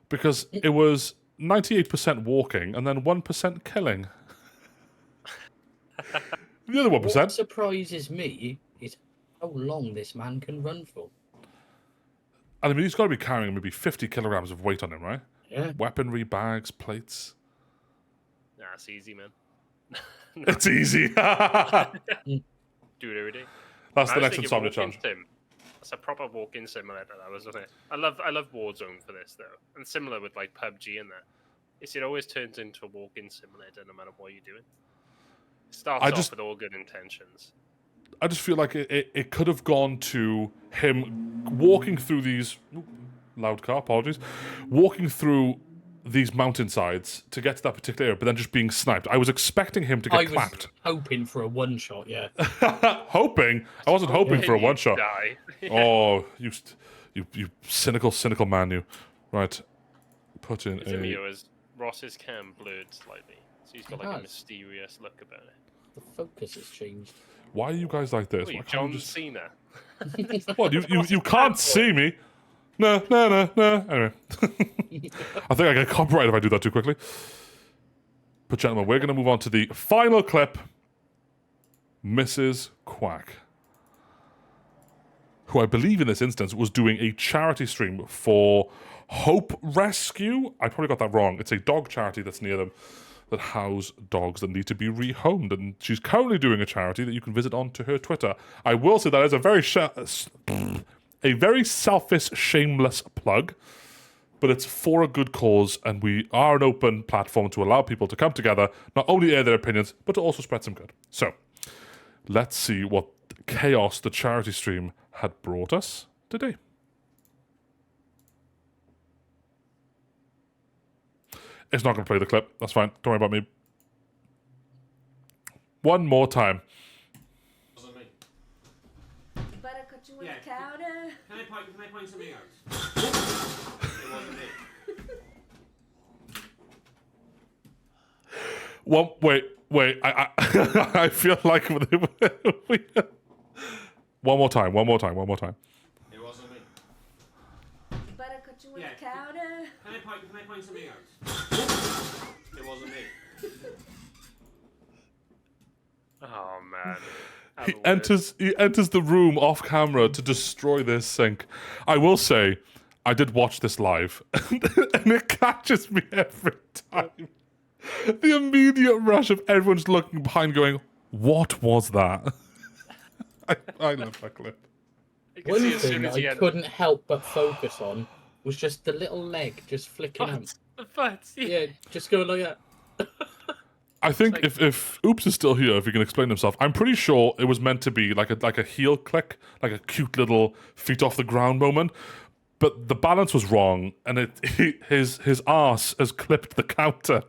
Because it was 98% walking and then 1% killing. The other 1%. What surprises me is how long this man can run for. I mean, he's got to be carrying maybe 50 kilograms of weight on him, right? Yeah. Weaponry, bags, plates. Nah, it's easy, man. It's easy. Do it every day. That's the next Insomnia challenge. That's a proper walk-in simulator, that was, wasn't it? I love Warzone for this, though. And similar with, like, PUBG in there. It always turns into a walk-in simulator no matter what you're doing. It starts off with all good intentions. I just feel like it could have gone to him walking through these... Loud car, apologies. Walking through these mountainsides to get to that particular area, but then just being sniped. I was expecting him to get clapped. I was hoping for a one-shot, yeah. Hoping? I wasn't hoping for a one-shot. Yeah. Oh, you cynical man, you. Right. Put in Zimio is Ross's cam blurred slightly, so he's got like a mysterious look about it. The focus has changed. Why are you guys like this? Wait, John Cena. What, you can't see me? No. Anyway. I think I get copyright if I do that too quickly. But gentlemen, we're going to move on to the final clip. Mrs. Quack. Who I believe in this instance was doing a charity stream for Hope Rescue. I probably got that wrong. It's a dog charity that's near them that house dogs that need to be rehomed. And she's currently doing a charity that you can visit onto her Twitter. I will say that is a very selfish, shameless plug, but it's for a good cause, and we are an open platform to allow people to come together, not only air their opinions, but to also spread some good. So, let's see what chaos the charity stream had brought us today. It's not going to play the clip. That's fine. Don't worry about me. One more time. Yeah. Can I point something out? It wasn't me. Well, wait. I feel like one more time. It wasn't me. Yeah. Can I point something out? It wasn't me. Oh man. He enters the room off camera to destroy this sink. I will say, I did watch this live, and it catches me every time. The immediate rush of everyone just looking behind going, what was that? I love that clip. One thing I couldn't help but focus on was just the little leg just flicking out. The foot. Yeah, just going like that. I think if Oops is still here, if he can explain himself, I'm pretty sure it was meant to be like a heel click, like a cute little feet off the ground moment. But the balance was wrong, and his arse has clipped the counter.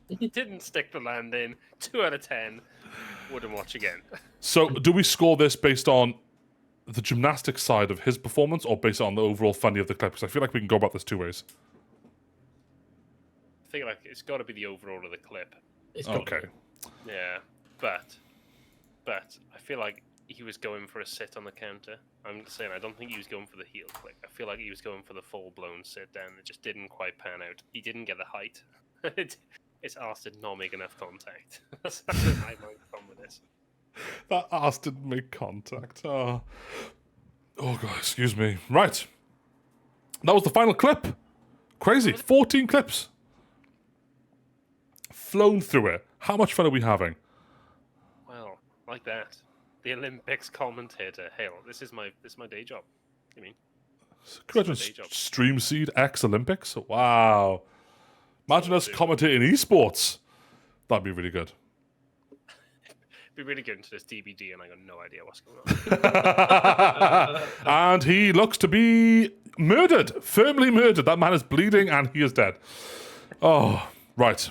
He didn't stick the landing. 2 out of 10. Wouldn't watch again. So, do we score this based on the gymnastics side of his performance, or based on the overall funny of the clip? Because I feel like we can go about this 2 ways. I think like it's got to be the overall of the clip. Okay. Yeah, but I feel like he was going for a sit on the counter. I'm saying I don't think he was going for the heel click. I feel like he was going for the full-blown sit down. It just didn't quite pan out. He didn't get the height. His arse did not make enough contact. That's my problem with this. That arse didn't make contact. Oh God, excuse me. Right. That was the final clip. Crazy. 14 clips. Flown through it. How much fun are we having? Well, like that. The Olympics commentator. Hell, this is my day job. You mean? Congratulations, Streamseed X Olympics. Wow. Imagine us commentating esports. That'd be really good. Be really good into this DVD, and I got no idea what's going on. And he looks to be murdered, firmly murdered. That man is bleeding, and he is dead. Oh, right.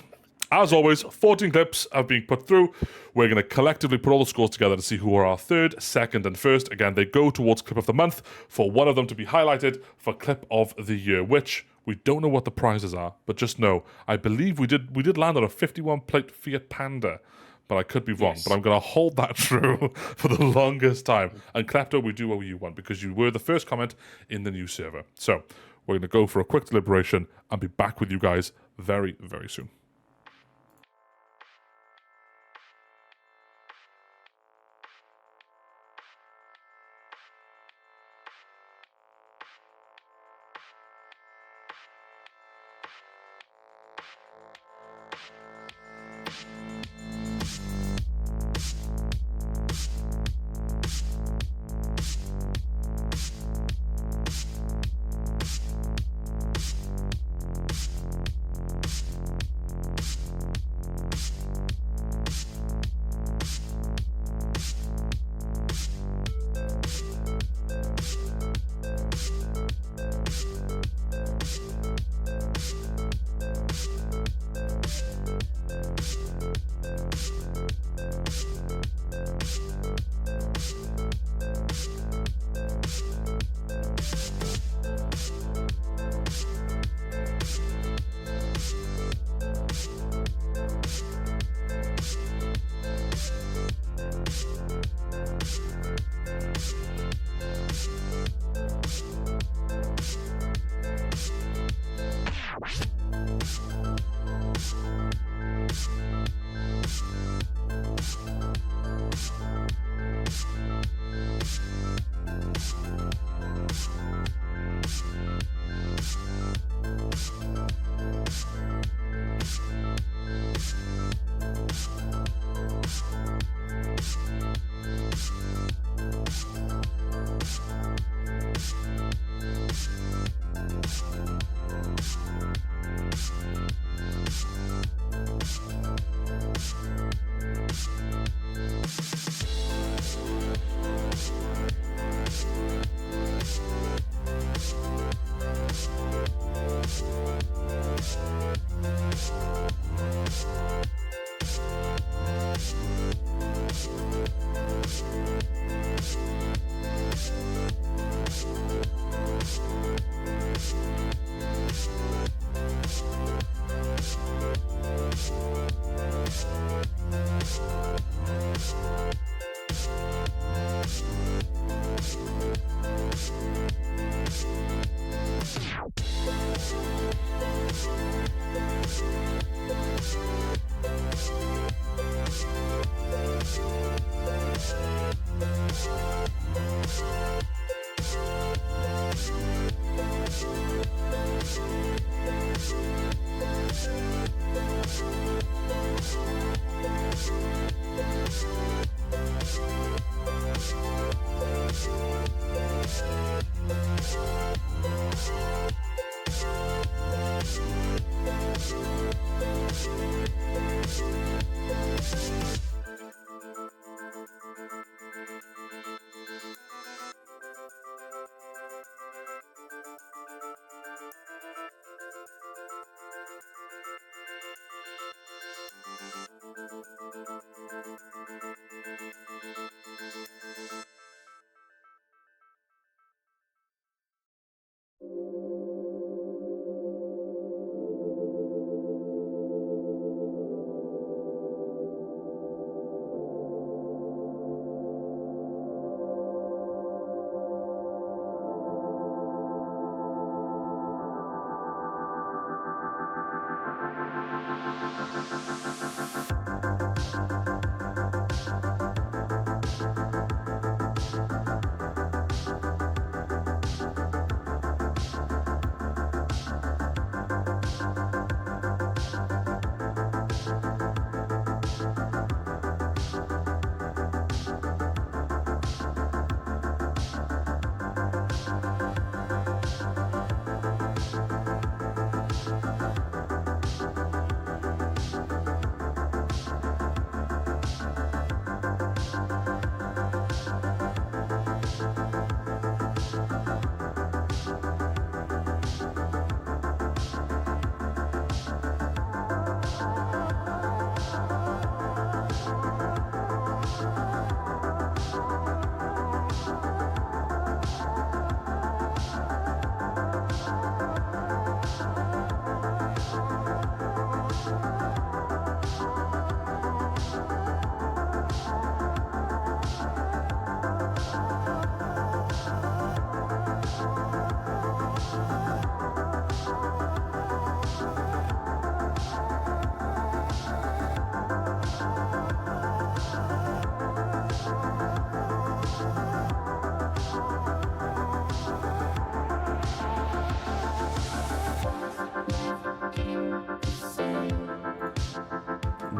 As always, 14 clips have been put through. We're going to collectively put all the scores together to see who are our third, second, and first. Again, they go towards Clip of the Month for one of them to be highlighted for Clip of the Year, which we don't know what the prizes are, but just know, I believe we did land on a 51-plate Fiat Panda, but I could be wrong. Yes. But I'm going to hold that true for the longest time. And Klepto, we do owe you one because you were the first comment in the new server. So we're going to go for a quick deliberation and be back with you guys very, very soon.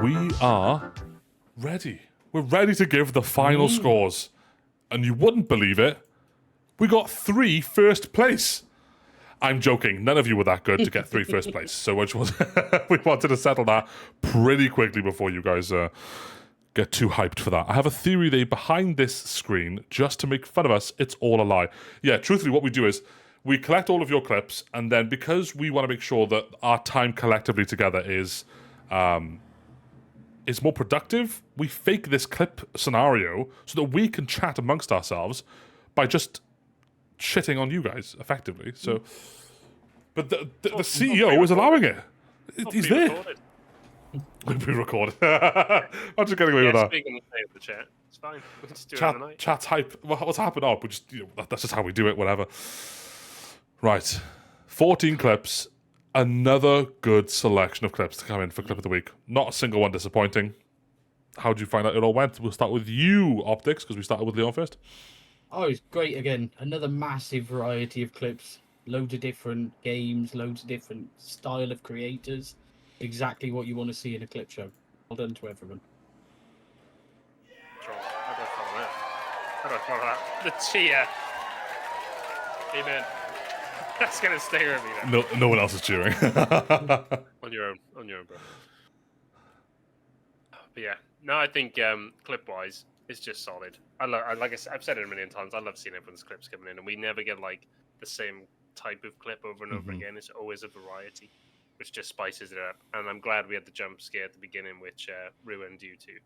we are ready. We're ready to give the final scores. And you wouldn't believe it, we got 3 first place. I'm joking. None of you were that good to get 3 first place. So we wanted to settle that pretty quickly before you guys get too hyped for that. I have a theory that behind this screen, just to make fun of us, it's all a lie. Yeah, truthfully, what we do is we collect all of your clips, and then because we want to make sure that our time collectively together is more productive, we fake this clip scenario so that we can chat amongst ourselves by just shitting on you guys effectively. So, but the CEO is allowing it. He's there. We'll be recorded. I'm just getting away with that. Speaking of the chat, it's fine. We can just do it in the night. Chat's hype. What's happened? Oh, we just that's just how we do it. Whatever. Right, 14 clips. Another good selection of clips to come in for Clip of the Week. Not a single one disappointing. How did you find out it all went? We'll start with you, Optics, because we started with Leon first. Oh, it's great again. Another massive variety of clips. Loads of different games, loads of different style of creators. Exactly what you want to see in a clip show. Well done to everyone. How do I follow that? The cheer. Amen. That's going to stay with me then. No one else is cheering. On your own, bro. But yeah, no, I think clip-wise, it's just solid. Like I've said it a million times, I love seeing everyone's clips coming in, and we never get like the same type of clip over and over again. It's always a variety, which just spices it up. And I'm glad we had the jump scare at the beginning, which ruined you two.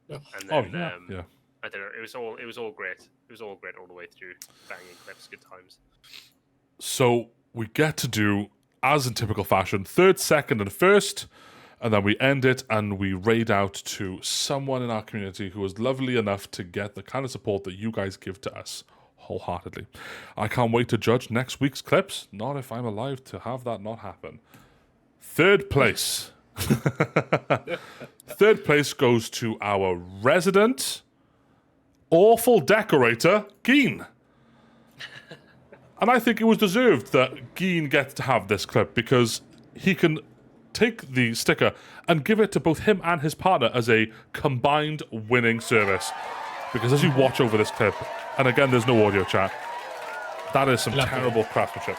And then, yeah. I don't know. It was all great. It was all great all the way through. Banging clips, good times. So we get to do, as in typical fashion, third, second, and first, and then we end it and we raid out to someone in our community who was lovely enough to get the kind of support that you guys give to us wholeheartedly. I can't wait to judge next week's clips. Not if I'm alive to have that not happen. Third place. Third place goes to our resident awful decorator, Geen. And I think it was deserved that Geen gets to have this clip because he can take the sticker and give it to both him and his partner as a combined winning service. Because as you watch over this clip, and again, there's no audio chat, that is some terrible craftsmanship.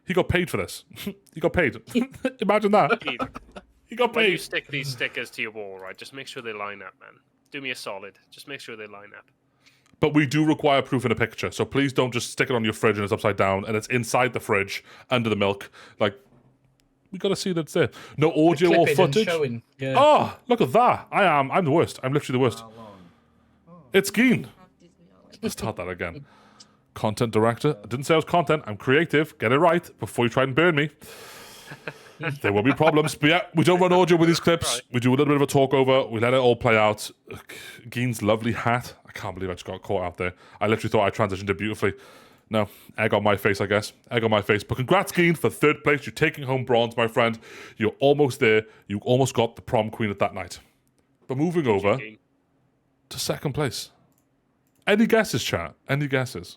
He got paid for this. He got paid. Imagine that. He got paid. When you stick these stickers to your wall, right, just make sure they line up, man. Do me a solid. Just make sure they line up. But we do require proof in a picture, so please don't just stick it on your fridge and it's upside down and it's inside the fridge under the milk. Like, we got to see that it's there. No audio or footage. Yeah. Oh, look at that! I'm the worst. I'm literally the worst. It's Geen. Let's start that again. Content director. I didn't say I was content. I'm creative. Get it right before you try and burn me. There will be problems. But yeah, we don't run audio with these clips. Right. We do a little bit of a talk over. We let it all play out. Geen's lovely hat. I can't believe I just got caught out there. I literally thought I transitioned it beautifully. No, egg on my face, I guess. Egg on my face. But congrats, Geen, for third place. You're taking home bronze, my friend. You're almost there. You almost got the prom queen at that night. But moving over to second place. Any guesses, chat? Any guesses?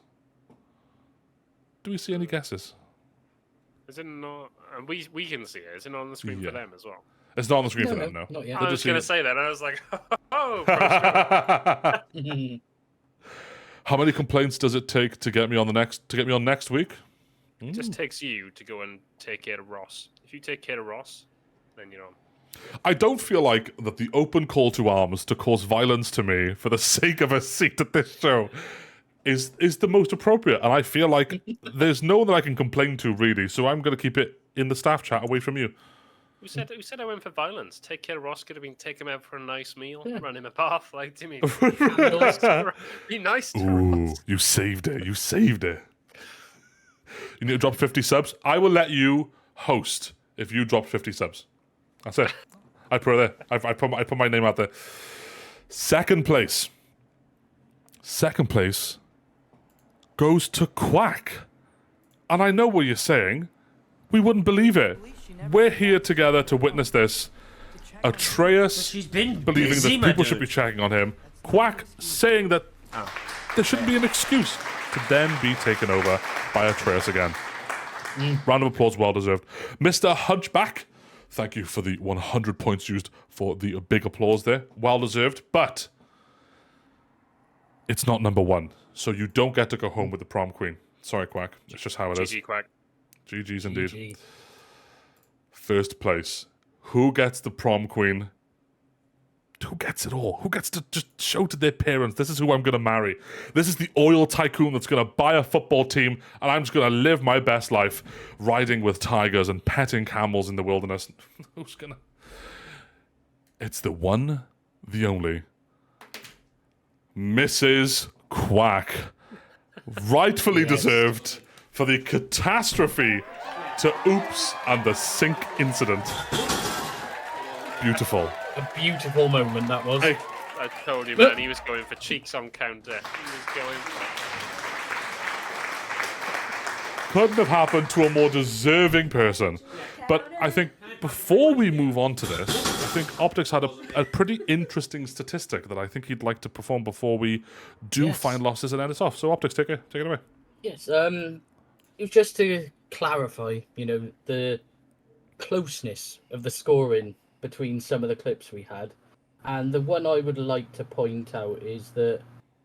Do we see any guesses? Is it not? And we can see it. Is it not on the screen for them as well? It's not on the screen for them, no. Not yet. I was going to say that, and I was like, oh. How many complaints does it take to get me on next week? It just takes you to go and take care of Ross. If you take care of Ross, then you're on. I don't feel like that the open call to arms to cause violence to me for the sake of a seat at this show is the most appropriate, and I feel like there's no one that I can complain to really, so I'm going to keep it in the staff chat away from you. Who said I went for violence? Take care of Ross could have been take him out for a nice meal, run him a bath, like to me. Be nice to Ross. You saved it. You saved it. You need to drop 50 subs. I will let you host if you drop 50 subs. That's it. I put it there. I put my name out there. Second place goes to Quack. And I know what you're saying. We wouldn't believe it. We're here together to witness this. Atreus believing that people should be checking on him. Quack saying that there shouldn't be an excuse to then be taken over by Atreus again. Round of applause, well deserved. Mr. Hunchback Thank you for the 100 points used for the big applause there. Well deserved, but it's not number one. So you don't get to go home with the prom queen. Sorry, Quack. It's just how it is. GG, Quack. GG's indeed. GG. First place. Who gets the prom queen? Who gets it all? Who gets to just show to their parents, this is who I'm going to marry? This is the oil tycoon that's going to buy a football team, and I'm just going to live my best life riding with tigers and petting camels in the wilderness. Who's going to... It's the one, the only, Mrs. Quack. Rightfully deserved for the catastrophe to Oops and the sink incident. Beautiful. A beautiful moment that was. I told you, man, he was going for cheeks on counter. He was going Couldn't have happened to a more deserving person. But I think before we move on to this, I think Optics had a pretty interesting statistic that I think he'd like to perform before we do find losses and end us off. So Optics, take it away. Yes, it was just to clarify, the closeness of the scoring between some of the clips we had. And the one I would like to point out is that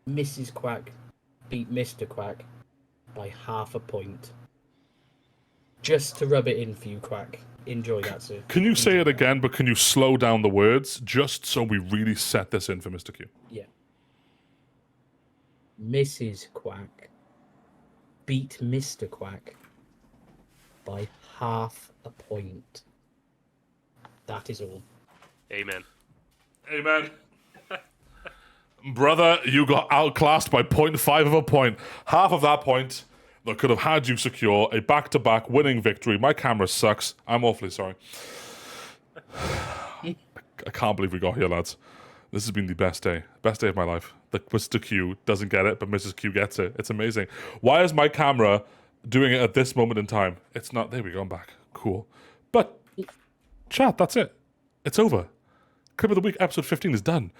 Mrs. Quack beat Mr. Quack by half a point. Just to rub it in for you, Quack. Enjoy that, sir. Can you say it again, but can you slow down the words, just so we really set this in for Mr. Q? Yeah. Mrs. Quack beat Mr. Quack by half a point. That is all. Amen. Amen. Brother, you got outclassed by 0.5 of a point. Half of that point that could have had you secure a back-to-back winning victory. My camera sucks. I'm awfully sorry. I can't believe we got here, lads. This has been the best day. Best day of my life. The Mr. Q doesn't get it, but Mrs. Q gets it. It's amazing. Why is my camera doing it at this moment in time? It's not... There we go, I'm back. Cool. But... Chat, that's it. It's over. Clip of the Week, episode 15 is done.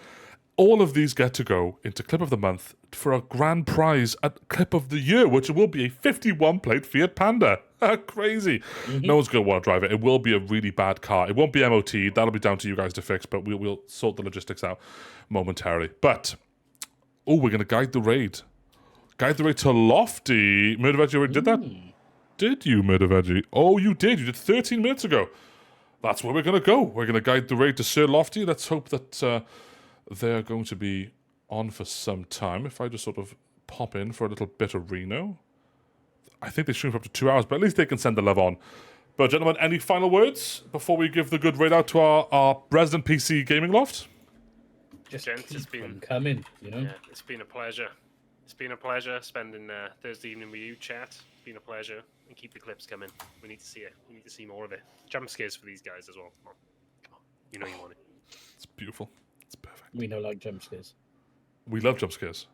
All of these get to go into Clip of the Month for a grand prize at Clip of the Year, which will be a 51-plate Fiat Panda. Crazy. No one's going to want to drive it. It will be a really bad car. It won't be MOT. That'll be down to you guys to fix, but we'll sort the logistics out momentarily. But, we're going to guide the raid. Guide the raid to Lofty. Murder Veggie already did that? Did you, Murder Veggie? Oh, you did. You did 13 minutes ago. That's where we're going to go. We're going to guide the raid to Sir Lofty. Let's hope that they're going to be on for some time. If I just sort of pop in for a little bit of Reno. I think they stream for up to 2 hours, but at least they can send the love on. But gentlemen, any final words before we give the good raid out to our resident PC gaming loft? Just Gents, keep it's been them coming, Yeah, it's been a pleasure. It's been a pleasure spending Thursday evening with you, chat. It's been a pleasure. And keep the clips coming. We need to see it. We need to see more of it. Jump scares for these guys as well. Come on. Come on. You know you want it. It's beautiful. It's perfect. We know like jump scares. We love jump scares.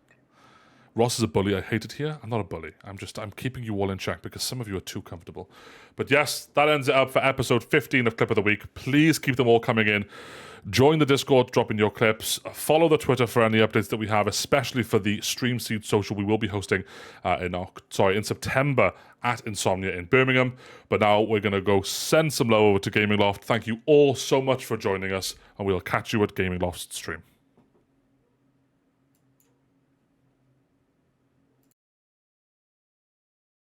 Ross is a bully. I hate it here. I'm not a bully. I'm keeping you all in check because some of you are too comfortable. But yes, that ends it up for episode 15 of Clip of the Week. Please keep them all coming in. Join the Discord, drop in your clips. Follow the Twitter for any updates that we have, especially for the Streamseed social we will be hosting in September at Insomnia in Birmingham. But now we're going to go send some love over to Gaming Loft. Thank you all so much for joining us, and we'll catch you at Gaming Loft's stream.